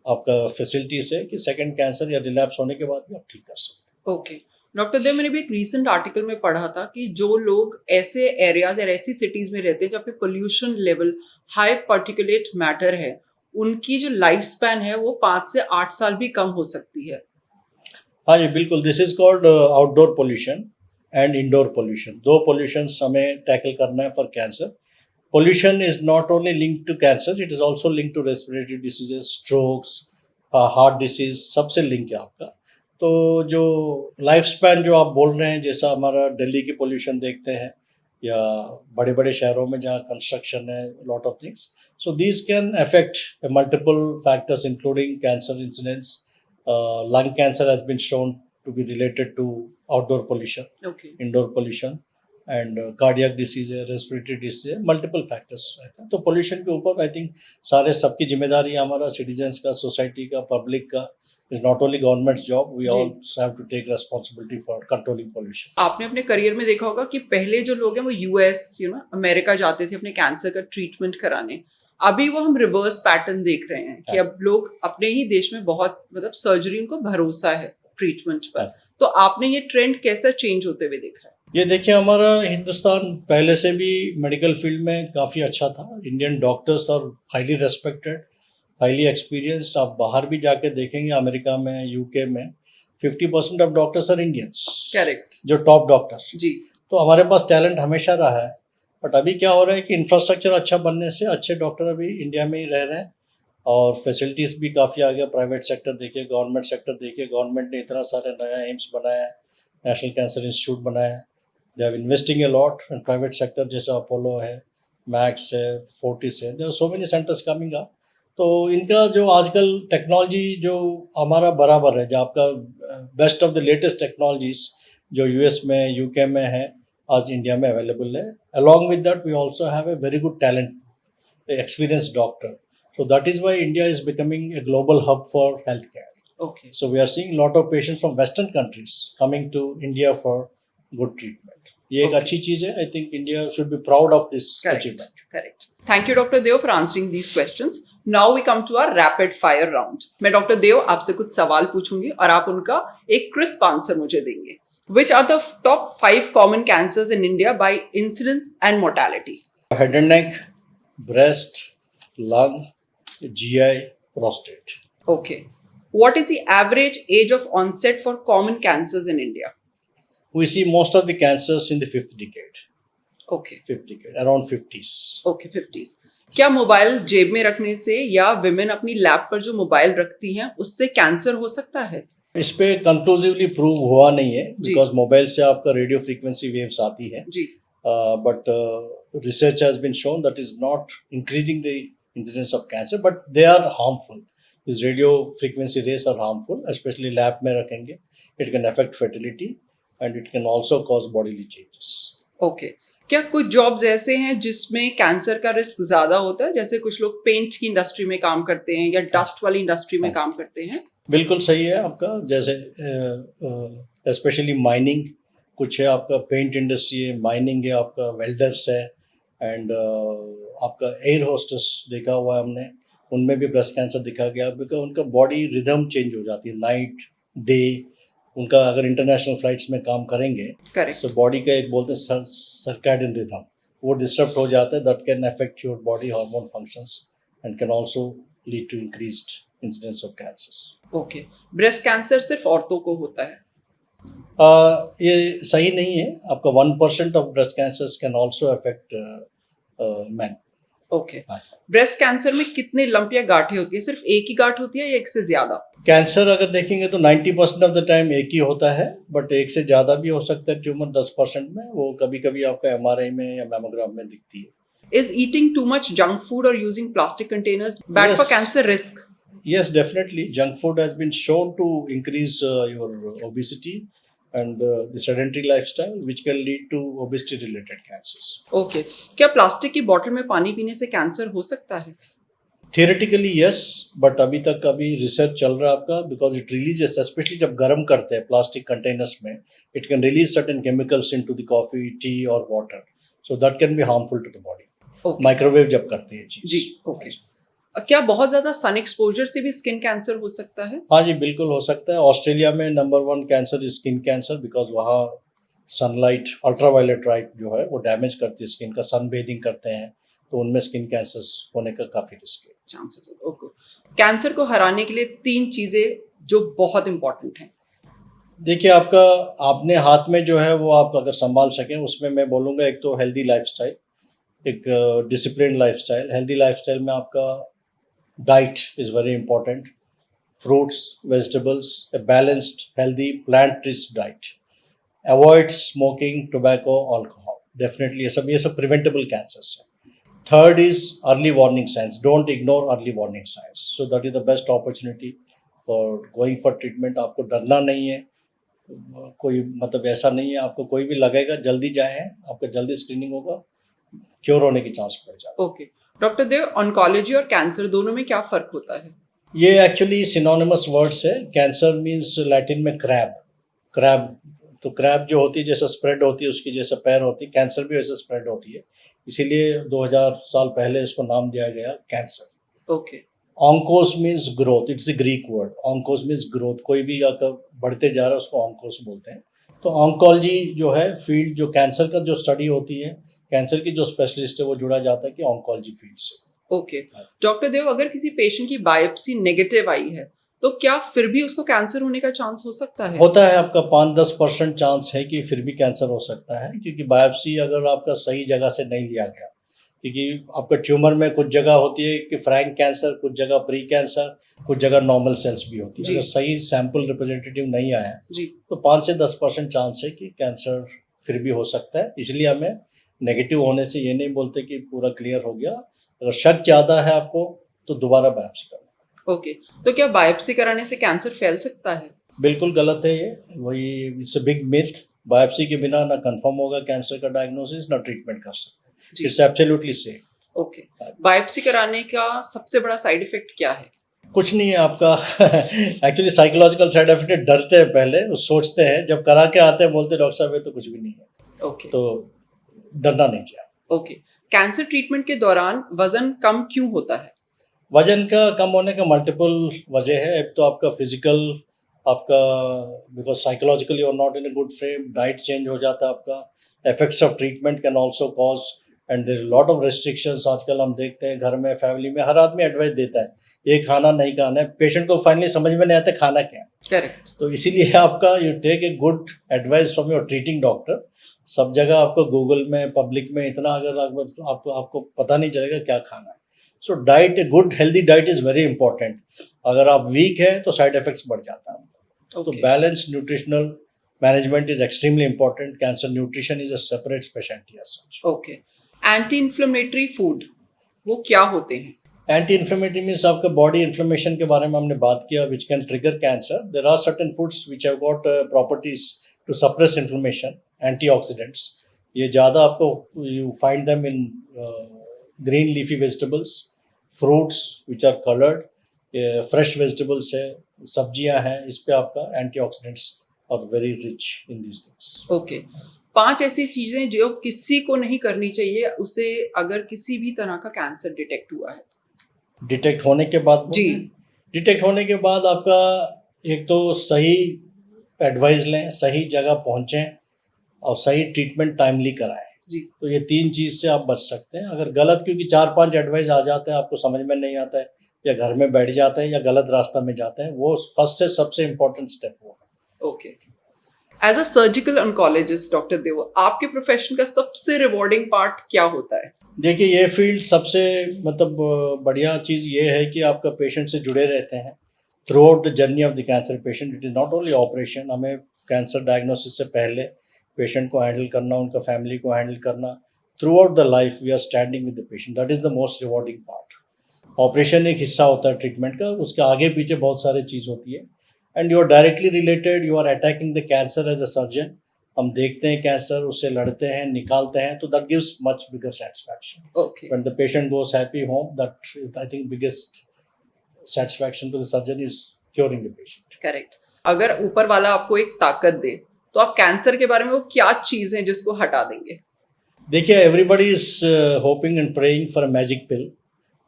आपका फैसिलिटी से कि सेकंड कैंसर या रिलैप्स होने के बाद भी आप ठीक कर सकते हैं। ओके डॉक्टर देव, मैंने भी एक रीसेंट आर्टिकल में पढ़ा था कि जो लोग ऐसे एरियाज या ऐसी सिटीज में रहते हैं जहाँ पे pollution level high particulate matter है, उनकी जो लाइफ स्पैन है वो 5 से 8 साल भी कम हो सकती है। हाँ जी बिल्कुल, this is called outdoor pollution and indoor pollution. दो पोल्यूशन हमें टैकल करना है for cancer. Pollution is not only link to cancer, it is also link to respiratory diseases, strokes, heart disease, सबसे लिंक है आपका। तो जो लाइफ स्पैन जो आप बोल रहे हैं, जैसा हमारा दिल्ली की पोल्यूशन देखते हैं या बड़े बड़े शहरों में जहाँ कंस्ट्रक्शन है, lot of things, so these can affect multiple factors including cancer incidence. Lung cancer has been shown to be related to outdoor pollution, okay indoor pollution, and cardiac disease है, respiratory disease है, multiple factors रहते हैं। तो pollution के ऊपर I think सारे सबकी जिम्मेदारी है, हमारा citizens का, सोसाइटी का, पब्लिक का। Is not only government's job, we जी। All have to take responsibility for controlling pollution. आपने अपने करियर में देखा होगा कि पहले जो लोग हैं वो यूएस अमेरिका जाते थे अपने कैंसर का ट्रीटमेंट कराने। अभी वो हम रिवर्स पैटर्न देख रहे हैं कि अब लोग अपने ही देश में बहुत सर्जरी उनको भरोसा है ट्रीटमेंट पर। तो आपने ये ट्रेंड कैसा चेंज होते हुए देखा है? ये देखिए, हमारा हिंदुस्तान पहले से भी मेडिकल फील्ड में काफ़ी अच्छा था। Indian doctors are highly respected, highly experienced. आप बाहर भी जाके देखेंगे, अमेरिका में, यूके में 50% of doctors are Indians. Correct जो टॉप डॉक्टर्स। जी। तो हमारे पास टैलेंट हमेशा रहा है, बट अभी क्या हो रहा है कि इंफ्रास्ट्रक्चर अच्छा बनने से अच्छे डॉक्टर अभी इंडिया में ही रह रहे हैं और फैसिलिटीज़ भी काफ़ी आ गया। प्राइवेट सेक्टर देखिए, गवर्नमेंट सेक्टर देखिए, गवर्नमेंट ने इतना सारे नया एम्स बनाया है, नेशनल कैंसर इंस्टीट्यूट बनाया है। They are investing a lot in private sector, जैसे अपोलो है, मैक्स है, फोर्टिस है, there are so many centres coming up. तो इनका जो आजकल टेक्नोलॉजी जो हमारा बराबर है, जो आपका best of the latest technologies जो यूएस में, यूके में है, आज इंडिया में अवेलेबल है। Along with that we also have a very good talent, experienced doctor. So that is why India is becoming a global hub for healthcare. Okay So we are seeing a lot of patients from Western countries coming to India for good treatment. ये एक Okay. अच्छी चीज़ है। I think India should be proud of this correct achievement. Correct. Thank you doctor Dev for answering these questions. Now we come to our rapid fire round. मैं doctor Dev आपसे कुछ सवाल पूछूंगी और आप उनका एक क्रिस्प आंसर मुझे देंगे। Which are the top 5 common cancers in India by incidence and mortality? Head and neck, breast, lung, GI, prostate. Okay. What is the average age of onset for common cancers in India? We see most of the cancers in the fifth decade, Okay. around 50s. Okay, 50s. क्या mobile जेब में रखने से या women अपनी lap पर जो mobile रखती हैं उससे कैंसर हो सकता है? इस पे कंक्लूसिवली प्रूव हुआ नहीं है, जी। बिकॉज मोबाइल से आपका रेडियो फ्रीक्वेंसी वेव्स आती है, जी but research has been shown that is not increasing the incidence of cancer, but they are harmful. These radio frequency rays are harmful, especially lab में रखेंगे. It can affect fertility and it can also cause bodily changes. Okay. क्या कुछ jobs ऐसे हैं जिसमें cancer का risk ज्यादा होता है? जैसे कुछ लोग पेंट की इंडस्ट्री में काम करते हैं या डस्ट वाली इंडस्ट्री में काम करते हैं? बिल्कुल सही है आपका। जैसे स्पेशली माइनिंग कुछ है, आपका पेंट इंडस्ट्री है, माइनिंग है, आपका वेल्डर्स है, एंड आपका एयर होस्टेस देखा हुआ है हमने, उनमें भी ब्रेस्ट कैंसर दिखा गया, बिकॉज उनका बॉडी रिदम चेंज हो जाती है, नाइट डे। उनका अगर इंटरनेशनल फ्लाइट्स में काम करेंगे करेक्ट। तो बॉडी का एक बोलते हैं सर्कैडियन रिदम, वो डिस्टर्ब हो जाता है। That can affect your body hormone functions and can also lead to increased incidence of cancers. Okay. Breast cancer सिर्फ औरतों को होता है? ये सही नहीं है। आपका 1% of breast cancers can also affect man. Okay. Breast cancer में कितने लंप या गांठें होती है? सिर्फ एक ही गांठ होती है या एक से ज्यादा? कैंसर अगर देखेंगे तो 90% ऑफ द टाइम एक ही होता है, बट एक से ज़्यादा भी हो सकता है ट्यूमर 10% में। वो कभी कभी आपका MRI में या मैमोग्राम में दिखती है। Is eating too much junk food or using plastic containers bad Yes. for cancer risk? Yes, definitely. Junk food has been shown to increase your obesity and the sedentary lifestyle, which can lead to obesity-related cancers. Okay. क्या plastic की बोतल में पानी पीने से cancer हो सकता है? Theoretically yes, but अभी तक अभी रिसर्च चल रहा है आपका, because it releases, especially जब गर्म करते हैं प्लास्टिक कंटेनर्स में, it can release certain chemicals into the coffee, tea or water, so that can be harmful to the body. Okay. Microwave जब करते हैं चीज। जी ओके। क्या बहुत ज्यादा सन एक्सपोजर से भी स्किन कैंसर हो सकता है? हाँ जी, बिल्कुल हो सकता है। ऑस्ट्रेलिया में number 1 cancer is skin cancer, because वहाँ सनलाइट, अल्ट्रावायलेट लाइट जो है वो डैमेज करती है स्किन का। सन बेदिंग करते हैं तो उनमें स्किन कैंसर होने का काफ़ी रिस्क है। चांसेस। ओके। कैंसर को हराने के लिए 3 चीजें जो बहुत इंपॉर्टेंट हैं। देखिए आपका आपने हाथ में जो है वो आप अगर संभाल सकें, उसमें मैं बोलूँगा एक तो हेल्दी लाइफस्टाइल, एक डिसिप्लिन लाइफस्टाइल। हेल्दी लाइफस्टाइल में आपका diet is very important, fruits, vegetables, a balanced, healthy, plant-rich diet. Avoid smoking, tobacco, alcohol. Definitely, ये सब preventable cancers हैं. Third is early warning signs. Don't ignore early warning signs. So that is the best opportunity for going for treatment. आपको डरना नहीं है, कोई मतलब ऐसा नहीं है, आपको कोई भी लगेगा जल्दी जाएं, आपका जल्दी स्क्रीनिंग होगा, क्योर होने की चांस बढ़ जाता है। ओके। डॉक्टर देव, ऑन्कोलॉजी और कैंसर दोनों में क्या फर्क होता है? ये एक्चुअली सिनोनिमस वर्ड्स है। कैंसर मीन्स लैटिन में क्रैब, क्रैब तो क्रैब जो होती है जैसा स्प्रेड होती है, उसकी जैसा पैर होती है, कैंसर भी वैसे स्प्रेड होती है, इसीलिए 2000 साल पहले इसको नाम दिया गया cancer. Okay. Onkos means growth, it's a Greek word. Onkos means growth, कोई भी अगर बढ़ते जा रहा है उसको ऑन्कोस बोलते हैं। तो ऑन्कोलॉजी जो है फील्ड, जो कैंसर का जो स्टडी होती है, कैंसर की जो स्पेशलिस्ट है वो जुड़ा जाता है कि ऑन्कोलॉजी फील्ड से। ओके। डॉक्टर देव, अगर किसी पेशेंट की बायोप्सी नेगेटिव आई है तो क्या फिर भी उसको कैंसर होने का चांस हो सकता है? होता है, आपका 5-10% चांस है कि फिर भी कैंसर हो सकता है, क्योंकि बायोप्सी अगर आपका सही जगह से नहीं लिया गया, क्योंकि आपका ट्यूमर में कुछ जगह होती है कि फ्रैंक कैंसर, कुछ जगह प्री कैंसर, कुछ जगह नॉर्मल सेल्स भी होती है। जी। अगर सही सैंपल रिप्रेजेंटेटिव नहीं आया जी। तो 5 से 10% चांस है कि कैंसर फिर भी हो सकता है। इसलिए हमें नेगेटिव होने से ये नहीं बोलते कि पूरा क्लियर हो गया। अगर शक ज़्यादा है आपको तो दोबारा बायोप्सी करना। ओके। तो क्या बायोप्सी कराने से कैंसर फैल सकता है? बिल्कुल गलत है ये, वही it's a big myth. Biopsy के बिना ना कंफर्म होगा कैंसर का डायग्नोसिस, ना ट्रीटमेंट कर सकते। जी। It's absolutely safe. Okay. Biopsy कराने का सबसे बड़ा साइड इफेक्ट क्या है? कुछ नहीं है आपका एक्चुअली साइकोलॉजिकल साइड इफेक्ट है, डरते हैं पहले, वो सोचते हैं, जब करा के आते हैं बोलते डॉक्टर साहब ये तो कुछ भी नहीं है। ओके। तो डरना नहीं चाहिए। ओके। कैंसर ट्रीटमेंट के दौरान वजन कम क्यों होता है? वजन का कम होने का मल्टीपल वजह है। एक तो आपका फिजिकल, आपका because psychologically you are not in a good frame, diet change हो जाता है आपका, effects of treatment can also cause, and there lot of restrictions. आजकल हम देखते हैं घर में, फैमिली में हर आदमी एडवाइस देता है ये खाना नहीं खाना है, पेशेंट को फाइनली समझ में नहीं आता खाना क्या है। करेक्ट। तो इसीलिए आपका you take a good advice from your treating doctor. सब जगह आपको गूगल में, पब्लिक में इतना अगर आपको पता नहीं चलेगा क्या खाना है। So diet, a good healthy diet is very important. अगर आप वीक है तो साइड इफेक्ट्स बढ़ जाता है। तो balance nutritional management is extremely important. Cancer nutrition is a separate speciality as such. Okay. Anti inflammatory food वो क्या होते हैं? एंटी इन्फ्लेमेटरी मीन्स आपका बॉडी इन्फ्लेमेशन के बारे में हमने बात किया, which can trigger cancer. There are certain foods which have got properties to suppress inflammation, antioxidants. ये ज़्यादा आपको you find them in green leafy vegetables, fruits which are coloured, fresh vegetables है, सब्जियां हैं, इस पे आपका antioxidants are very rich in these things. Okay. 5 ऐसी चीजें जो किसी को नहीं करनी चाहिए उसे अगर किसी भी तरह का कैंसर डिटेक्ट हुआ है। डिटेक्ट होने के बाद जी। डिटेक्ट होने के बाद आपका एक तो सही एडवाइस लें, सही जगह पहुंचें और सही ट्रीटमेंट टाइमली कराएं। जी। तो ये 3 चीज़ से आप बच सकते हैं। अगर गलत, क्योंकि 4-5 एडवाइस आ जाते हैं, आपको समझ में नहीं आता है, या घर में बैठ जाते हैं, या गलत रास्ता में जाते हैं, वो फर्स्ट से सबसे इम्पोर्टेंट स्टेप वो है। Okay. As a surgical oncologist doctor Dev, आपके प्रोफेशन का सबसे रिवॉर्डिंग पार्ट क्या होता है? देखिए ये फील्ड सबसे मतलब बढ़िया चीज़ ये है कि आपका पेशेंट से जुड़े रहते हैं through out the journey of the cancer patient. It is not only operation, हमें कैंसर डायग्नोसिस से पहले पेशेंट को हैंडल करना, उनका फैमिली को हैंडल करना, throughout the life we are standing with the patient. That is the most rewarding part. Operation एक हिस्सा होता है ट्रीटमेंट का, उसके आगे पीछे बहुत सारी चीज़ होती है, and you are directly related, you are attacking the cancer as a surgeon. हम देखते हैं कैंसर, उससे लड़ते हैं, निकालते हैं, तो that gives much bigger satisfaction. Okay. When the patient goes happy home, that is, I think, biggest satisfaction to the surgeon is curing the patient. Correct. अगर ऊपर वाला आपको एक ताकत दे तो आप कैंसर के बारे में वो क्या चीज है जिसको हटा देंगे? देखिए everybody is hoping and praying for a magic pill.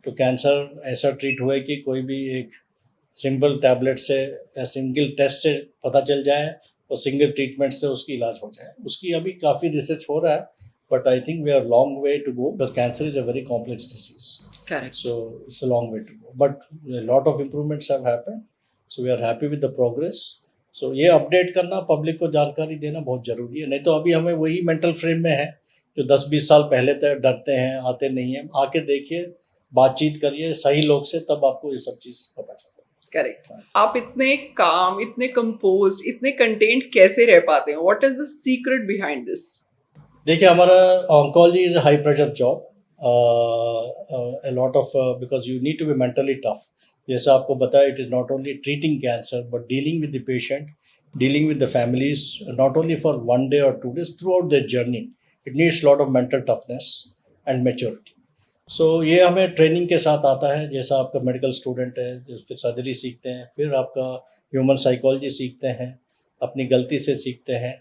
तो कैंसर ऐसा ट्रीट हुए कि कोई भी एक सिंगल टैबलेट से या सिंगल टेस्ट से पता चल जाए और सिंगल ट्रीटमेंट से उसकी इलाज हो जाए। उसकी अभी काफ़ी रिसर्च हो रहा है, but I think we are a long way to go because cancer is a very complex disease. Correct. So it's a long way to go, but a lot of improvements have happened. So we are happy with the progress. So ये update करना, public को जानकारी देना बहुत जरूरी है, नहीं तो अभी हमें वही मेंटल फ्रेम में है जो 10-20 साल पहले तक डरते हैं, आते नहीं हैं. आके देखिए, बातचीत करिए सही लोग से, तब आपको ये सब चीज़ पता चलता है. करेक्ट. आप इतने काम, इतने कंपोज्ड, इतने कंटेंट कैसे रह पाते हैं? What is the secret behind this? देखिए, हमारा oncology is a high pressure job. A lot of because you need to be mentally tough. जैसा आपको बताया, it is not only treating cancer but dealing with the patient, dealing with the families, not only for 1 day or 2 days, throughout their journey. It needs a lot of mental toughness and maturity. So ये हमें training के साथ आता है. जैसा आपका medical student है, फिर सर्जरी सीखते हैं, फिर आपका ह्यूमन साइकोलॉजी सीखते हैं, अपनी गलती से सीखते हैं.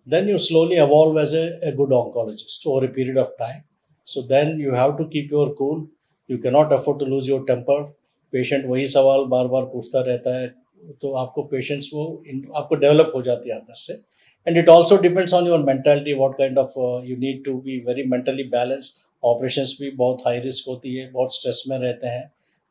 Then you slowly evolve as a good oncologist over a period of time. So then you have to keep your cool. You cannot afford to lose your temper. Patient वही सवाल बार बार पूछता रहता है, तो आपको पेशेंट्स वो आपको डेवलप हो जाती है अंदर से. And it also depends on your mentality, what kind of you need to be very mentally balance. Operations भी बहुत हाई रिस्क होती है, बहुत स्ट्रेस में रहते हैं.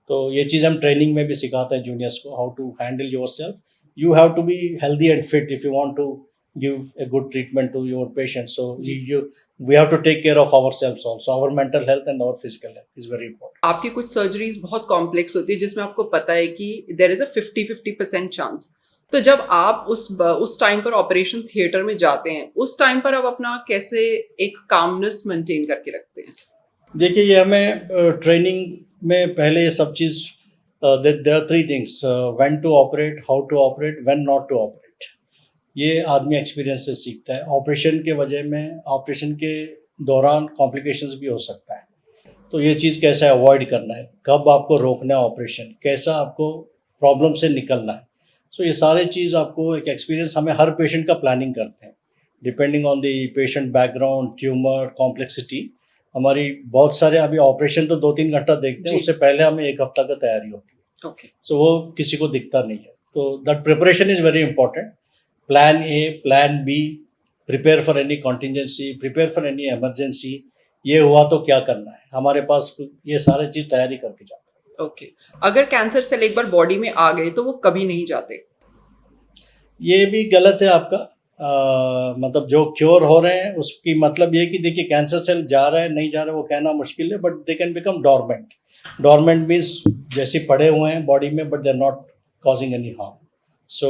तो ये चीज़ हम ट्रेनिंग में भी सिखाते हैं जूनियर्स को, how to handle yourself. You have to be healthy and fit if you want to give a good treatment to your patients. So we have to take care of ourselves also. Our mental health and our physical health is very important. आपकी कुछ surgeries बहुत complex होती है जिसमें आपको पता है कि देयर इज अ 50-50% चांस. तो जब आप उस टाइम पर ऑपरेशन थिएटर में जाते हैं, उस टाइम पर आप अपना कैसे एक कामनेस मेंटेन करके रखते हैं? देखिए, ये हमें ट्रेनिंग में पहले ये सब चीज़ there are 3 things: when to operate, how to operate, when not to operate. ये आदमी एक्सपीरियंस से सीखता है. ऑपरेशन के वजह में, ऑपरेशन के दौरान कॉम्प्लिकेशंस भी हो सकता है, तो ये चीज़ कैसे अवॉइड करना है, कब आपको रोकना है ऑपरेशन, कैसा आपको प्रॉब्लम से निकलना है. सो ये सारे चीज़ आपको एक एक्सपीरियंस, हमें हर पेशेंट का प्लानिंग करते हैं depending on the patient background, tumour, complexity. हमारी बहुत सारे अभी ऑपरेशन तो 2-3 घंटा देखते हैं, उससे पहले हमें 1 हफ्ता का तैयारी होती है. ओके. सो वो किसी को दिखता नहीं है. तो that preparation is very important. Plan A, Plan B, prepare for any contingency, prepare for any emergency. ये हुआ तो क्या करना है, हमारे पास ये सारे चीज़ तैयारी करके जाते हैं. ओके. अगर कैंसर सेल एक बार बॉडी में आ गए तो वो कभी नहीं जाते? ये भी गलत है आपका. मतलब जो क्योर हो रहे हैं उसकी मतलब ये कि देखिए, कैंसर सेल जा रहा है नहीं जा रहा है वो कहना मुश्किल है, but they can become dormant. Dormant means जैसे पड़े हुए हैं बॉडी में, but they are not causing any harm. So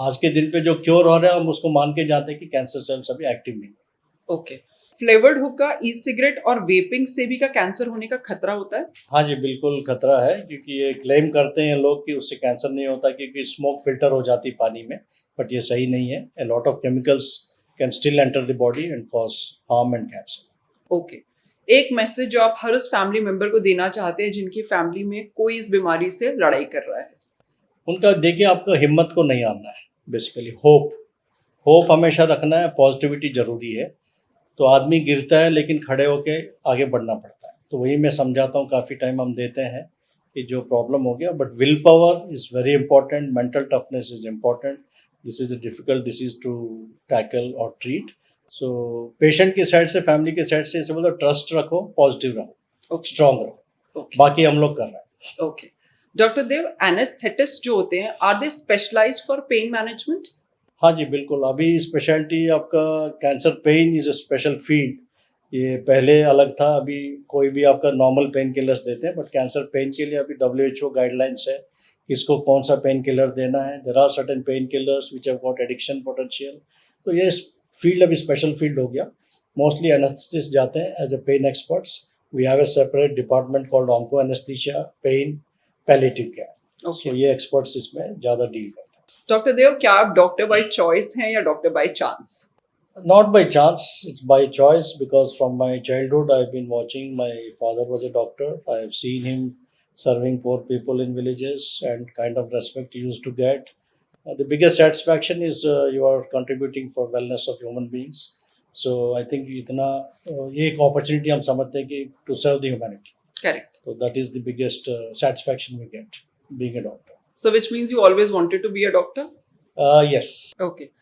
आज के दिन पे जो क्योर हो रहा है, हम उसको मान के जाते हैं कि कैंसर सेल्स अभी एक्टिव नहीं. ओके. फ्लेवर्ड हुक्का, ई सिगरेट और वेपिंग से भी का कैंसर होने का खतरा होता है? हाँ जी, बिल्कुल खतरा है, क्योंकि ये क्लेम करते हैं लोग कि उससे कैंसर नहीं होता क्योंकि स्मोक फिल्टर हो जाती है पानी में, बट ये सही नहीं है. A lot of chemicals can still enter the body and cause harm and cancer. Okay. एक मैसेज जो आप हर उस फैमिली मेंबर को देना चाहते हैं जिनकी फैमिली में कोई इस बीमारी से लड़ाई कर रहा है? उनका देखिए, आपको हिम्मत को नहीं आना है. बेसिकली होप हमेशा रखना है. पॉजिटिविटी ज़रूरी है. तो आदमी गिरता है लेकिन खड़े होके आगे बढ़ना पड़ता है. तो वही मैं समझाता हूँ, काफ़ी टाइम हम देते हैं कि जो प्रॉब्लम हो गया, but will power is very important, mental toughness is important. This is a difficult disease to tackle और ट्रीट. सो पेशेंट की साइड से, फैमिली की साइड से इसे बोलो, ट्रस्ट रखो, पॉजिटिव रहो, स्ट्रॉन्ग रहो. बाकी हम लोग कर रहे हैं. ओके. डॉक्टर देव, एनेस्थेटिस्ट जो होते हैं, are they specialised for pain management? हाँ जी, बिल्कुल. अभी स्पेशलिटी आपका cancer pain is a special field. ये पहले अलग था, अभी कोई भी आपका नॉर्मल पेन किलर्स देते हैं, बट कैंसर पेन के लिए अभी WHO गाइडलाइंस है किसको कौन सा पेन किलर देना है. There are certain painkillers which have got addiction potential. तो ये फील्ड अभी स्पेशल फील्ड हो गया. मोस्टली एनेस्थेटिस्ट जाते हैं as a pain experts. We have a separate department called onco anaesthesia, pain, palliative care. So ये experts इसमें ज़्यादा डील करते हैं. डॉक्टर देव, क्या आप डॉक्टर बाय चॉइस हैं या doctor by chance? Not by chance, it's by choice, because from my childhood I've been watching. My father was a doctor. I have seen him serving poor people in villages, and kind of respect he used to get. The biggest satisfaction is you are contributing for wellness of human beings. So I think इतना ये एक opportunity हम समझते हैं कि to serve the humanity. Correct. So that is the biggest satisfaction we get being a doctor. So which means you always wanted to be a doctor? Yes. Okay.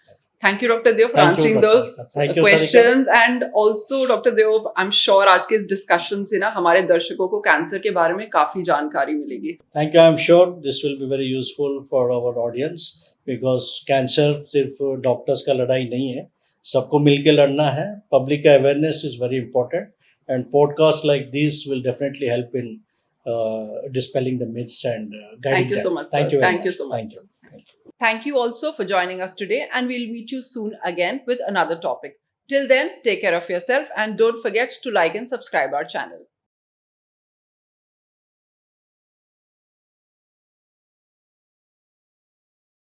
Thank you, Dr. Deo, for Thank you, answering Dr. those Sarika. Thank you, questions. And also, Dr. Deo, I'm sure आज के इस discussion से ना हमारे दर्शकों को cancer के बारे में काफी जानकारी मिलेगी. Thank you. I'm sure this will be very useful for our audience because cancer सिर्फ डॉक्टर्स का लड़ाई नहीं है, सबको मिलके लड़ना है. Public awareness is very important, and podcasts like these will definitely help in dispelling the myths and guiding Thank you them. so much, sir. Thank you very Thank you much. so much, Thank sir. you. Thank you also for joining us today, and we'll meet you soon again with another topic. Till then, take care of yourself and don't forget to like and subscribe our channel.